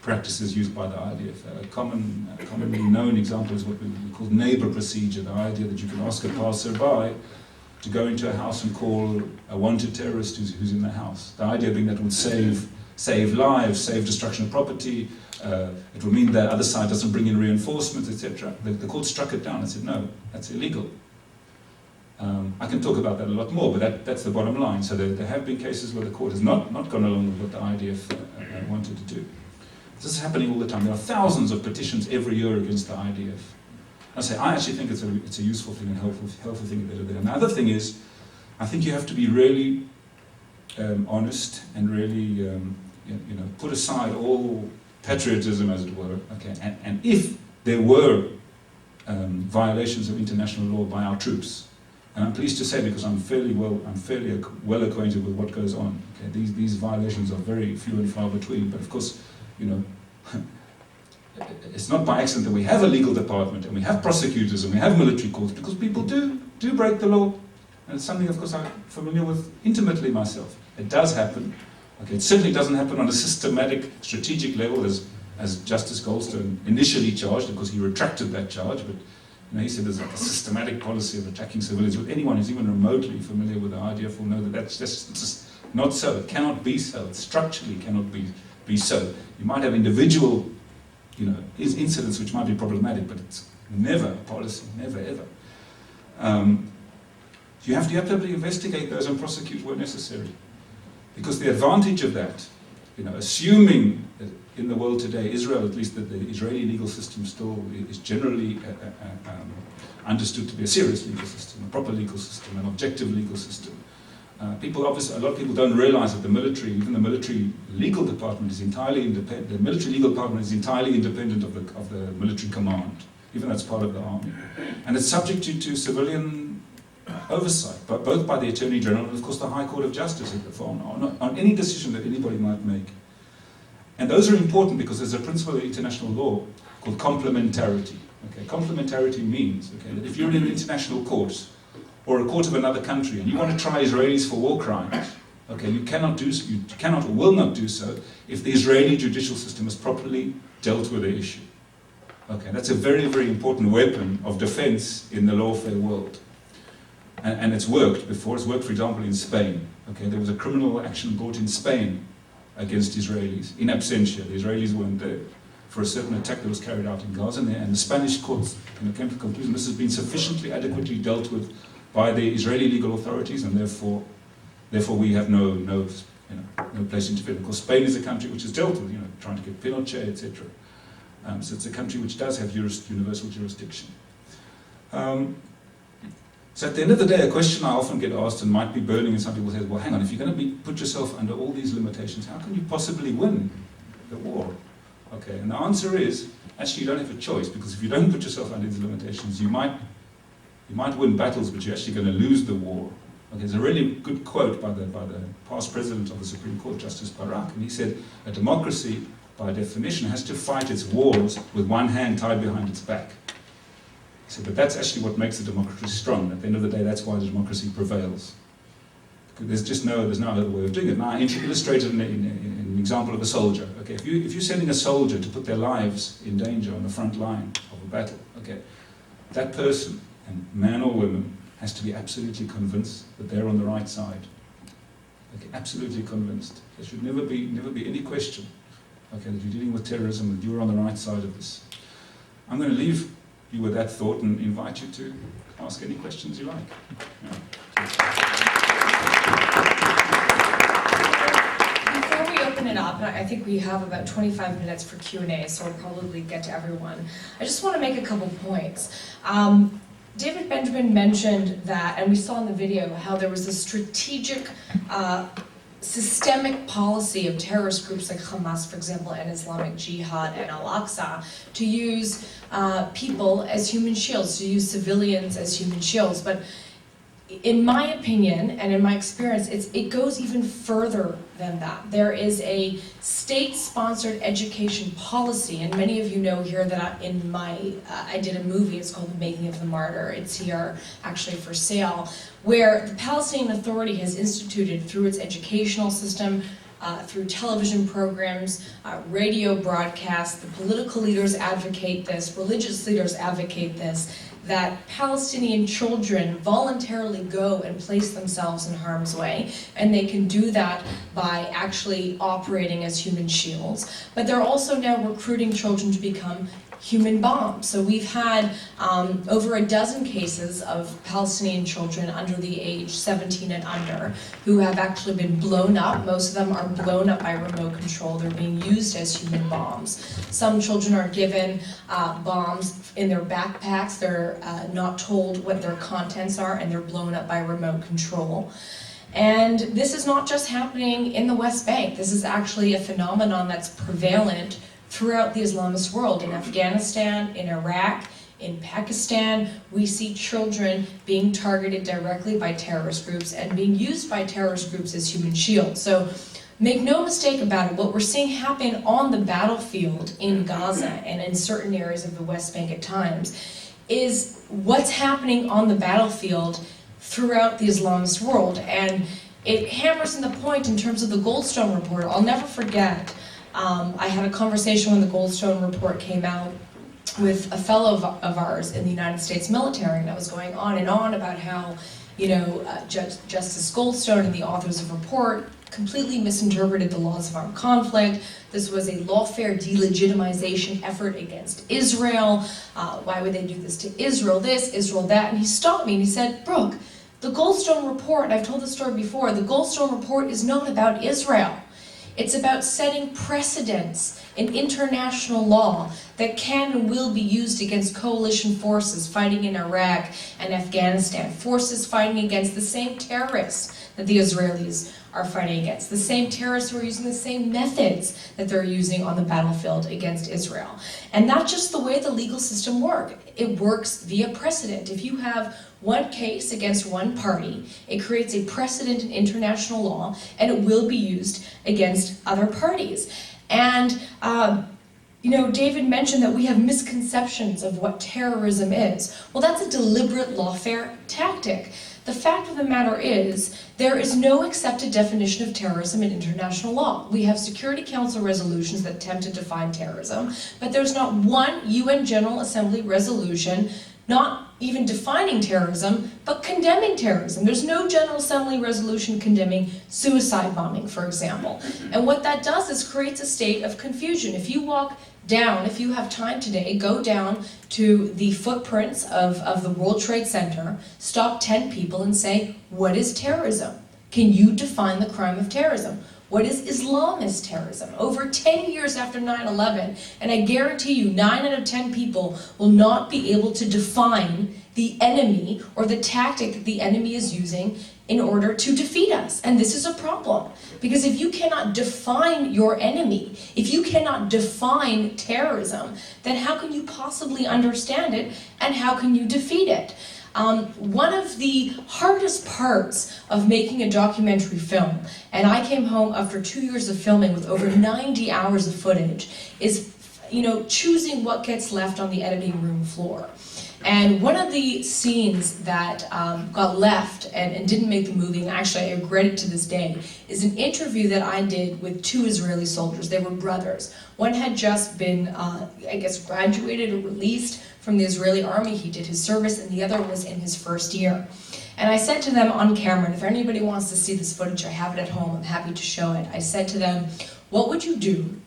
practices used by the IDF. A commonly known example is what we call neighbour procedure, the idea that you can ask a passer-by to go into a house and call a wanted terrorist who's in the house. The idea being that it would save lives, save destruction of property, it would mean that the other side doesn't bring in reinforcements, etc. The court struck it down and said, no, that's illegal. I can talk about that a lot more, but that's the bottom line. So there have been cases where the court has not gone along with what the IDF wanted to do. This is happening all the time. There are thousands of petitions every year against the IDF. I actually think it's a useful thing and helpful thing that are there. Another thing is, I think you have to be really honest and really put aside all patriotism, as it were. Okay, and if there were violations of international law by our troops, and I'm pleased to say, because I'm fairly well acquainted with what goes on. Okay, these violations are very few and far between, but of course, it's not by accident that we have a legal department and we have prosecutors and we have military courts, because people do break the law, and it's something, of course, I'm familiar with intimately myself. It does happen. Okay, it certainly doesn't happen on a systematic, strategic level as Justice Goldstone initially charged, because he retracted that charge, but he said there's a systematic policy of attacking civilians. With anyone who's even remotely familiar with the IDF will know that that's just not so. It cannot be so. It structurally cannot be so. You might have individual incidents which might be problematic, but it's never a policy, never ever. You have to investigate those and prosecute where necessary. Because the advantage of that, assuming that in the world today, Israel, at least that the Israeli legal system still is generally understood to be a serious legal system, a proper legal system, an objective legal system. A lot of people don't realize that even the military legal department is entirely independent. The military legal department is entirely independent of the military command, even though it's part of the army. And it's subject to civilian oversight, but both by the Attorney General and, of course, the High Court of Justice on any decision that anybody might make. And those are important because there's a principle of international law called complementarity. Okay? Complementarity means that if you're in an international court or a court of another country and you want to try Israelis for war crimes, you cannot or will not do so if the Israeli judicial system has properly dealt with the issue. Okay, that's a very, very important weapon of defense in the lawfare world. And it's worked before. It's worked, for example, in Spain. Okay, there was a criminal action brought in Spain against Israelis in absentia. The Israelis weren't there for a certain attack that was carried out in Gaza, and the Spanish courts came to the conclusion this has been sufficiently adequately dealt with by the Israeli legal authorities, and therefore we have no place to interfere. Of course, Spain is a country which has dealt with trying to get Pinochet, etc. So it's a country which does have universal jurisdiction. So at the end of the day, a question I often get asked and might be burning in some people's heads, well, hang on, if you're going to put yourself under all these limitations, how can you possibly win the war? Okay, and the answer is, actually you don't have a choice, because if you don't put yourself under these limitations, you might win battles, but you're actually going to lose the war. Okay, there's a really good quote by the past president of the Supreme Court, Justice Barak, and he said, a democracy, by definition, has to fight its wars with one hand tied behind its back. So, but that's actually what makes a democracy strong. At the end of the day, that's why the democracy prevails. There's no other way of doing it. Now, I illustrated in an example of a soldier. Okay, if you're sending a soldier to put their lives in danger on the front line of a battle, okay, that person, and man or woman, has to be absolutely convinced that they're on the right side. Okay, absolutely convinced. There should never be any question. Okay, that you're dealing with terrorism, that you're on the right side of this. I'm going to leave you with that thought and invite you to ask any questions you like. Yeah. Before we open it up, and I think we have about 25 minutes for Q&A, so we'll probably get to everyone. I just want to make a couple points. David Benjamin mentioned that, and we saw in the video, how there was a strategic systemic policy of terrorist groups like Hamas, for example, and Islamic Jihad and Al-Aqsa to use people as human shields, to use civilians as human shields. But in my opinion and in my experience, it goes even further than that. There is a state-sponsored education policy, and many of you know here that I did a movie, it's called The Making of the Martyr. It's here actually for sale, where the Palestinian Authority has instituted through its educational system, through television programs, radio broadcasts, the political leaders advocate this, religious leaders advocate this, that Palestinian children voluntarily go and place themselves in harm's way, and they can do that by actually operating as human shields. But they're also now recruiting children to become human bombs. So we've had over a dozen cases of Palestinian children under the age 17 and under who have actually been blown up. Most of them are blown up by remote control. They're being used as human bombs. Some children are given bombs in their backpacks. They're not told what their contents are, and they're blown up by remote control. And this is not just happening in the West Bank. This is actually a phenomenon that's prevalent throughout the Islamist world. In Afghanistan, in Iraq, in Pakistan, we see children being targeted directly by terrorist groups and being used by terrorist groups as human shields. So make no mistake about it, what we're seeing happen on the battlefield in Gaza and in certain areas of the West Bank at times is what's happening on the battlefield throughout the Islamist world. And it hammers in the point in terms of the Goldstone report. I'll never forget, I had a conversation when the Goldstone report came out with a fellow of ours in the United States military, and I was going on and on about how, you know, Justice Goldstone and the authors of the report completely misinterpreted the laws of armed conflict. This was a lawfare delegitimization effort against Israel. Why would they do this to Israel this, Israel that? And he stopped me and he said, Brooke, the Goldstone report, and I've told this story before, the Goldstone report is not about Israel. It's about setting precedents in international law that can and will be used against coalition forces fighting in Iraq and Afghanistan, forces fighting against the same terrorists that the Israelis are fighting against, the same terrorists who are using the same methods that they're using on the battlefield against Israel. And not just the way the legal system works. It works via precedent. If you have one case against one party, it creates a precedent in international law, and it will be used against other parties. And you know, David mentioned that we have misconceptions of what terrorism is. Well, that's a deliberate lawfare tactic. The fact of the matter is, there is no accepted definition of terrorism in international law. We have Security Council resolutions that attempt to define terrorism, but there's not one UN General Assembly resolution not even defining terrorism, but condemning terrorism. There's no General Assembly resolution condemning suicide bombing, for example. And what that does is creates a state of confusion. If you walk down, if you have time today, go down to the footprints of the World Trade Center, stop 10 people and say, what is terrorism? Can you define the crime of terrorism? What is Islamist terrorism? Over 10 years after 9/11, and I guarantee you 9 out of 10 people will not be able to define the enemy or the tactic that the enemy is using in order to defeat us. And this is a problem, because if you cannot define your enemy, if you cannot define terrorism, then how can you possibly understand it, and how can you defeat it? One of the hardest parts of making a documentary film, and I came home after 2 years of filming with over 90 hours of footage, is, you know, choosing what gets left on the editing room floor. And one of the scenes that got left and didn't make the movie, and actually I regret it to this day, is an interview that I did with 2 Israeli soldiers. They were brothers. One had just been, I guess, graduated or released from the Israeli army. He did his service, and the other was in his first year. And I said to them on camera, and if anybody wants to see this footage, I have it at home, I'm happy to show it. I said to them, what would you do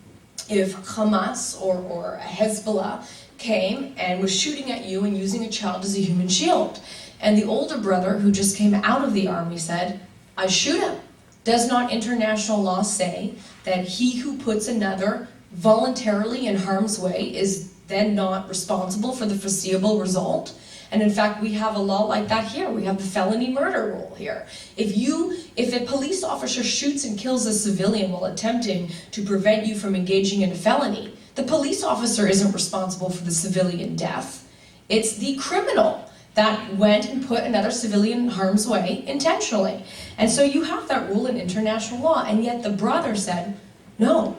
if Hamas or Hezbollah came and was shooting at you and using a child as a human shield? And the older brother, who just came out of the army, said, I'd shoot him. Does not international law say that he who puts another voluntarily in harm's way is then not responsible for the foreseeable result? And in fact, we have a law like that here. We have the felony murder rule here. If a police officer shoots and kills a civilian while attempting to prevent you from engaging in a felony, the police officer isn't responsible for the civilian death. It's the criminal. that went and put another civilian in harm's way intentionally. And so you have that rule in international law, and yet the brother said, no,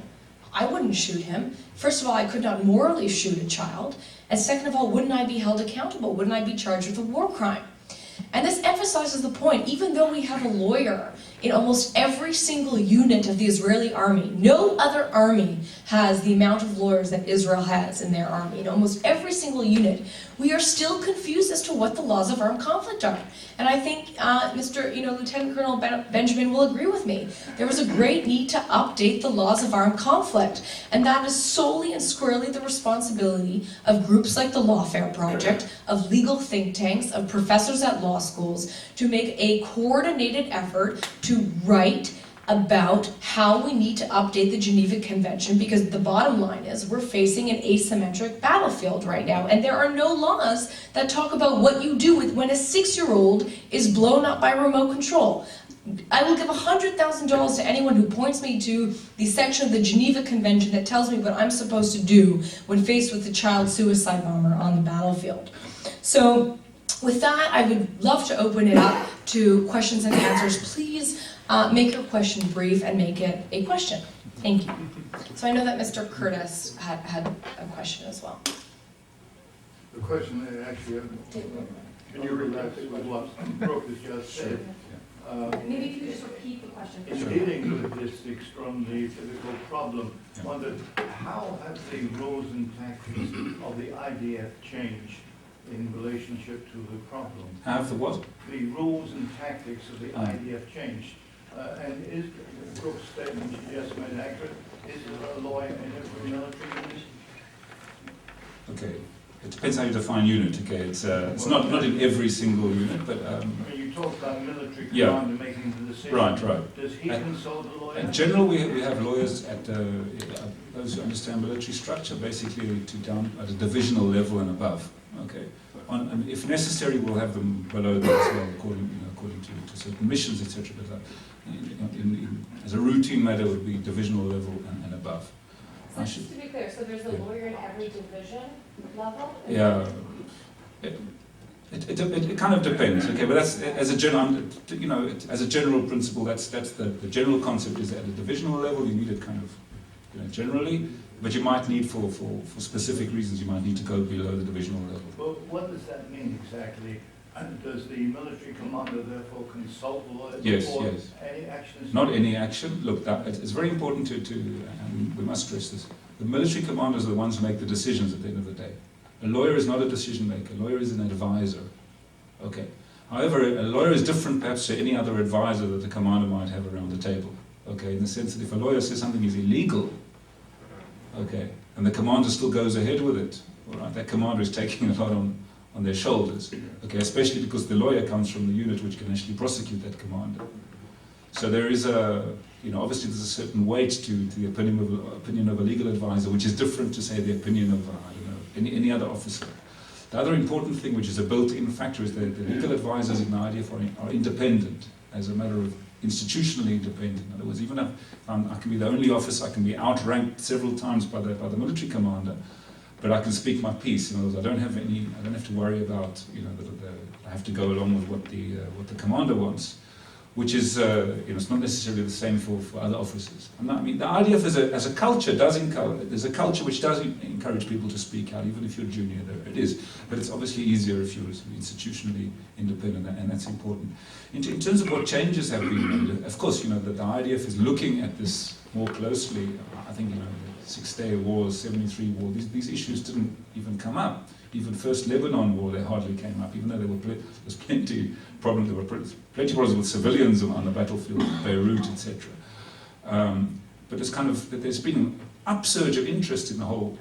I wouldn't shoot him. First of all, I could not morally shoot a child, and second of all, wouldn't I be held accountable? Wouldn't I be charged with a war crime? And this emphasizes the point, even though we have a lawyer in almost every single unit of the Israeli army, no other army has the amount of lawyers that Israel has in their army. In almost every single unit, we are still confused as to what the laws of armed conflict are. And I think Lieutenant Colonel Benjamin will agree with me. There was a great need to update the laws of armed conflict, and that is solely and squarely the responsibility of groups like the Lawfare Project, of legal think tanks, of professors at law schools, to make a coordinated effort to write about how we need to update the Geneva Convention, because the bottom line is we're facing an asymmetric battlefield right now, and there are no laws that talk about what you do when a 6-year-old is blown up by remote control. I will give $100,000 to anyone who points me to the section of the Geneva Convention that tells me what I'm supposed to do when faced with a child suicide bomber on the battlefield. So with that, I would love to open it up to questions and answers. Please make your question brief and make it a question. Thank you. So I know that Mr. Curtis had a question as well. The question actually, can you relax with what Brooke has just said? Maybe if you could just repeat the question. In dealing with this extremely difficult problem, wondered how have the rules and tactics of the IDF changed in relationship to the problem? Have the what? The rules and tactics of the IDF changed. And is Brooke's statement she just made accurate? Is there a lawyer in every military unit? Okay. It depends how you define unit. Okay, it's not in every single unit, but I mean, you talk about military yeah. commander making the decision. Right. Does he consult the lawyer? In general, we have lawyers at those who understand military structure, basically at a divisional level and above. Okay. If necessary, we'll have them below that as well, according to certain missions, etc. But as a routine matter, it would be divisional level and above. So just to be clear, so there's a lawyer in every division level? Yeah. It kind of depends, okay, but that's as a general, as a general principle. That's the general concept is at a divisional level. You need it kind of, generally, but you might need for specific reasons. You might need to go below the divisional level. Well, what does that mean exactly? And does the military commander therefore consult the lawyer before any action is Not any action. Look, it's very important to and we must stress this. The military commanders are the ones who make the decisions at the end of the day. A lawyer is not a decision maker. A lawyer is an advisor. Okay. However, a lawyer is different perhaps to any other advisor that the commander might have around the table. Okay, in the sense that if a lawyer says something is illegal, okay, and the commander still goes ahead with it, all right, that commander is taking a lot on their shoulders, okay, especially because the lawyer comes from the unit which can actually prosecute that commander. So there is obviously there's a certain weight to the opinion of a legal advisor, which is different to say the opinion of any other officer. The other important thing, which is a built-in factor, is that the legal advisors in the IDF are independent, as a matter of institutionally independent. In other words, even if I can be the only officer, I can be outranked several times by the military commander, but I can speak my piece. In other words, I don't have to worry about I have to go along with what the commander wants, which is it's not necessarily the same for other officers. And I mean, the IDF as a culture there's a culture which does encourage people to speak out, even if you're junior. There it is, but it's obviously easier if you're institutionally independent, and that's important. In terms of what changes have been made, of course, that the IDF is looking at this more closely. I think the 6-Day War, 73 War, these issues didn't even come up. Even first Lebanon War, they hardly came up, even though there's plenty problems. There were plenty of problems with civilians on the battlefield, Beirut, etc. But there's been an upsurge of interest in the whole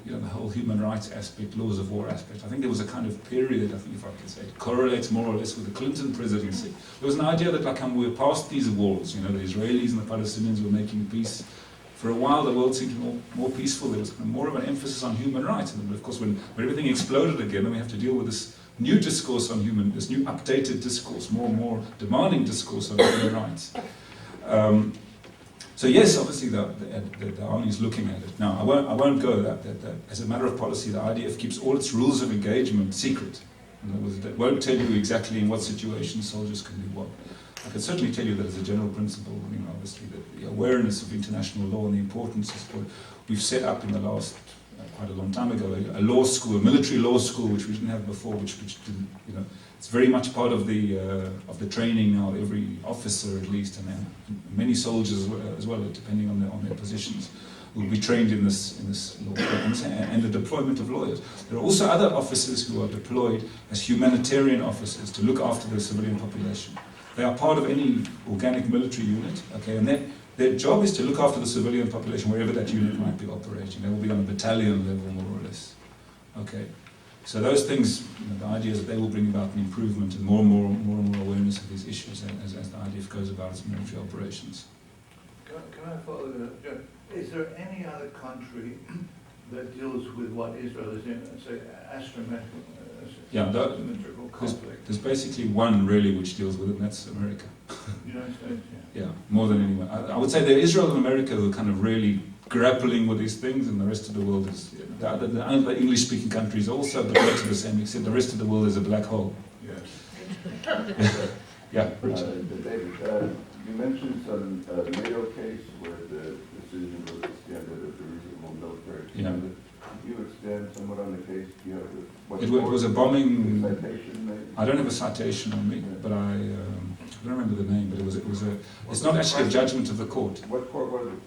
human rights aspect, laws of war aspect. I think there was a kind of period, I think if I could say, it correlates more or less with the Clinton presidency. There was an idea that we're past these wars. The Israelis and the Palestinians were making peace. For a while, the world seemed more peaceful. There was more of an emphasis on human rights. And of course, when everything exploded again, then we have to deal with this new discourse on this new updated discourse, more demanding discourse on human rights. So yes, obviously the army is looking at it. Now, I won't go that as a matter of policy, the IDF keeps all its rules of engagement secret. In other words, that won't tell you exactly in what situations soldiers can do what. I can certainly tell you that as a general principle, obviously, that the awareness of international law and the importance is what we've set up in the last, quite a long time ago, a law school, a military law school, which we didn't have before, which didn't, it's very much part of the training now. Every officer, at least, and many soldiers as well, depending on their positions, will be trained in this law and the deployment of lawyers. There are also other officers who are deployed as humanitarian officers to look after the civilian population. They are part of any organic military unit, okay, and their job is to look after the civilian population wherever that unit might be operating. They will be on a battalion level, more or less. Okay, so those things, the idea is that they will bring about an improvement and more and more awareness of these issues as the IDF goes about its military operations. Can I follow that? Is there any other country that deals with what Israel is in, say, asymmetrical conflict? There's basically one really which deals with it, and that's America. United States, yeah. Yeah, more than anyone. I would say that Israel and America are kind of really grappling with these things, and the rest of the world is, the other English-speaking countries also, but not to the same extent. The rest of the world is a black hole. Yes. Yeah, Richard. David, you mentioned some NATO case where the decision was extended as a reasonable military standard. Could you expand somewhat on the case? Do you have It was a bombing. Citation, maybe? I don't have a citation on me, but I don't remember the name. But it's not actually a judgment of the court. What court was it?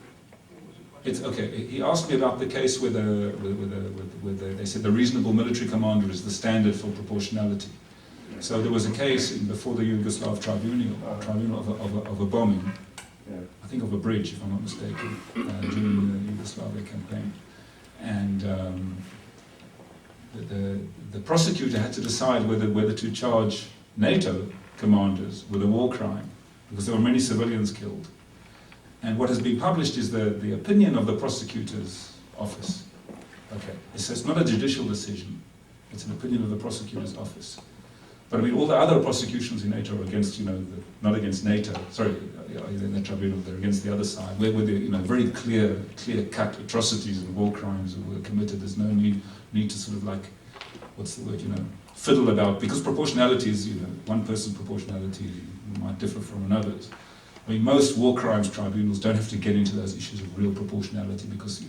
It's okay. He asked me about the case where they said the reasonable military commander is the standard for proportionality. So there was a case before the Yugoslav tribunal of a bombing, I think of a bridge, if I'm not mistaken, during the Yugoslavia campaign. And the prosecutor had to decide whether to charge NATO commanders with a war crime, because there were many civilians killed. And what has been published is the opinion of the prosecutor's office. Okay, so it's not a judicial decision, it's an opinion of the prosecutor's office. But I mean, all the other prosecutions in NATO are against, not against NATO, sorry, in the tribunal, they're against the other side, where the, very clear-cut atrocities and war crimes were committed. There's no need to sort of like, what's the word, fiddle about, because proportionality is, one person's proportionality might differ from another's. I mean, most war crimes tribunals don't have to get into those issues of real proportionality because,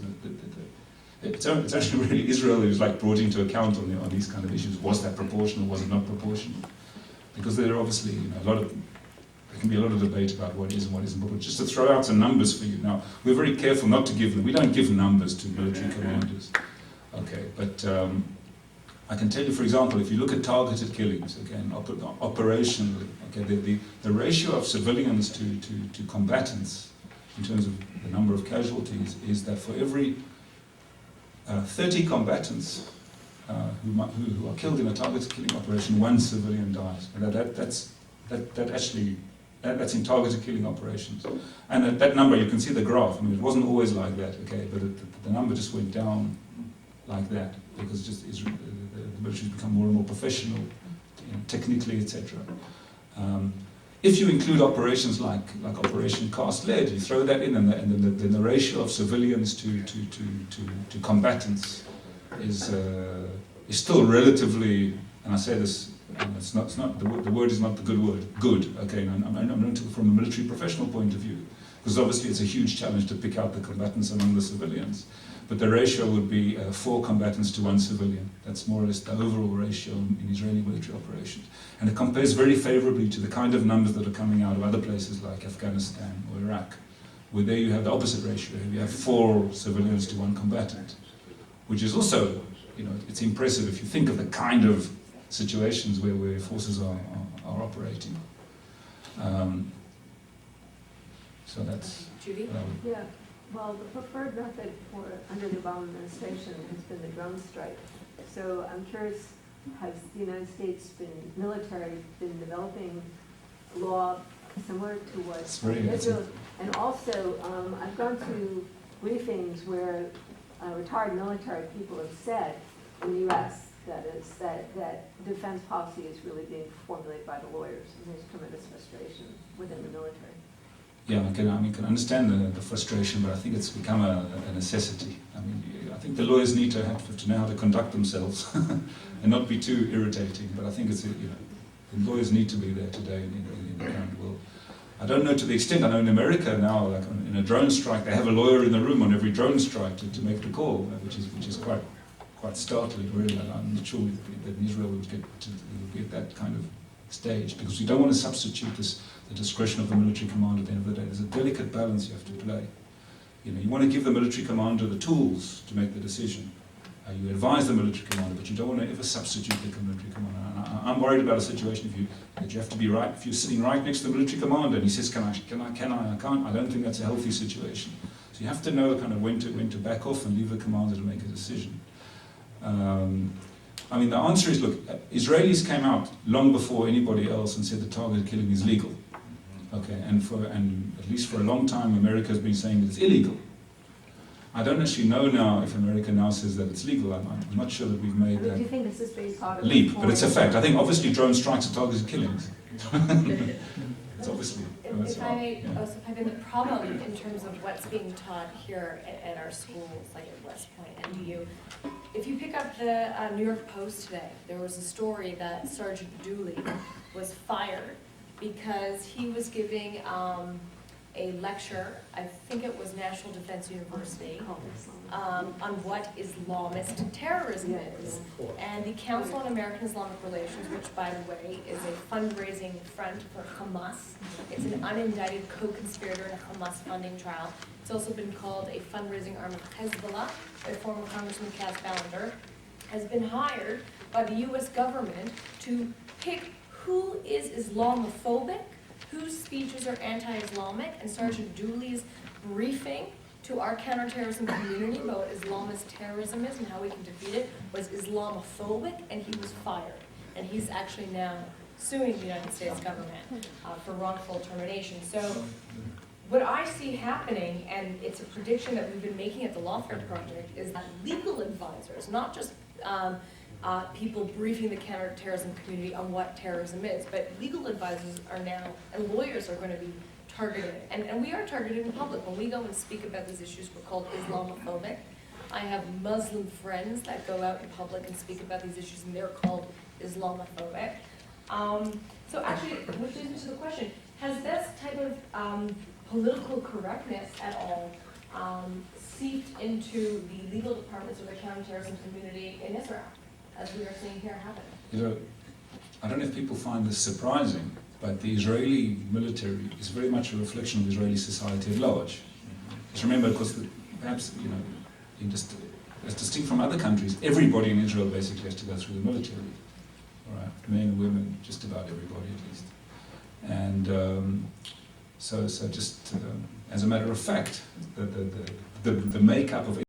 it's actually really Israel who's like brought into account on these kind of issues. Was that proportional? Was it not proportional? Because there are obviously there can be a lot of debate about what is and what isn't. But just to throw out some numbers for you now, we're very careful not to give them. We don't give numbers to military commanders. Okay, but I can tell you, for example, if you look at targeted killings, again, operationally, okay, the ratio of civilians to combatants in terms of the number of casualties is that for every 30 combatants who are killed in a targeted killing operation, one civilian dies. And that's in targeted killing operations. And at that number, you can see the graph. I mean, it wasn't always like that, okay, but the number just went down like that because the military's become more and more professional, technically, etc. If you include operations like Operation Cast Lead, you throw that in, and then the ratio of civilians to combatants is still relatively, and I say this, it's not the word is not the good word. Good, okay. And I'm not from a military professional point of view, because obviously it's a huge challenge to pick out the combatants among the civilians. But the ratio would be 4 combatants to 1 civilian. That's more or less the overall ratio in Israeli military operations. And it compares very favorably to the kind of numbers that are coming out of other places like Afghanistan or Iraq, where there you have the opposite ratio. You have 4 civilians to 1 combatant, which is also, it's impressive if you think of the kind of situations where forces are operating. So that's... Judy? Yeah. Well, the preferred method under the Obama administration has been the drone strike. So I'm curious, has the United States military been developing law similar to what Israel? And also, I've gone to briefings where retired military people have said in the U.S. that defense policy is really being formulated by the lawyers, and there's tremendous frustration within the military. Yeah, I can understand the frustration, but I think it's become a necessity. I mean, I think the lawyers need to have to know how to conduct themselves and not be too irritating. But I think it's, you know, the lawyers need to be there today in the current world. I don't know to the extent. I know in America now, like in a drone strike, they have a lawyer in the room on every drone strike to make the call, which is quite startling. Really, I'm not sure that in Israel we would be at that kind of stage, because we don't want to substitute the discretion of the military commander at the end of the day. There's a delicate balance you have to play. You know, you want to give the military commander the tools to make the decision. You advise the military commander, but you don't want to ever substitute the military commander. And I'm worried about a situation that you have to be right. If you're sitting right next to the military commander and he says, can I, I can't, I don't think that's a healthy situation. So you have to know kind of when to back off and leave the commander to make a decision. I mean, the answer is, look, Israelis came out long before anybody else and said the target killing is legal. Okay, and at least for a long time, America has been saying that it's illegal. I don't actually know now if America now says that it's legal. I'm not sure that we've made that Do you think this is based on leap, but it's a fact. I think obviously drone strikes are targeted killings. It's obviously. If I may also pipe in, the problem in terms of what's being taught here at our schools, like at West Point and NDU, if you pick up the New York Post today, there was a story that Sergeant Dooley was fired because he was giving a lecture, I think it was National Defense University, on what Islamist terrorism is. And the Council on American Islamic Relations, which by the way is a fundraising front for Hamas, it's an unindicted co-conspirator in a Hamas funding trial. It's also been called a fundraising arm of Hezbollah by former Congressman Cass Ballinger, has been hired by the US government to pick who is Islamophobic, whose speeches are anti-Islamic, and Sergeant Dooley's briefing to our counterterrorism community about what Islamist terrorism is and how we can defeat it was Islamophobic, and he was fired. And he's actually now suing the United States government for wrongful termination. So what I see happening, and it's a prediction that we've been making at the Lawfare Project, is that legal advisors, not just people briefing the counterterrorism community on what terrorism is, but legal advisors are now, and lawyers are going to be targeted. And we are targeted in public. When we go and speak about these issues, we're called Islamophobic. I have Muslim friends that go out in public and speak about these issues, and they're called Islamophobic. So actually, which leads me to the question, has this type of political correctness at all seeped into the legal departments of the counterterrorism community in Israel, as we are seeing here happen? You know, I don't know if people find this surprising, but the Israeli military is very much a reflection of Israeli society at large. Just remember, because perhaps, you know, as distinct from other countries, everybody in Israel basically has to go through the military. All right, men, women, just about everybody at least. And so just as a matter of fact, the makeup of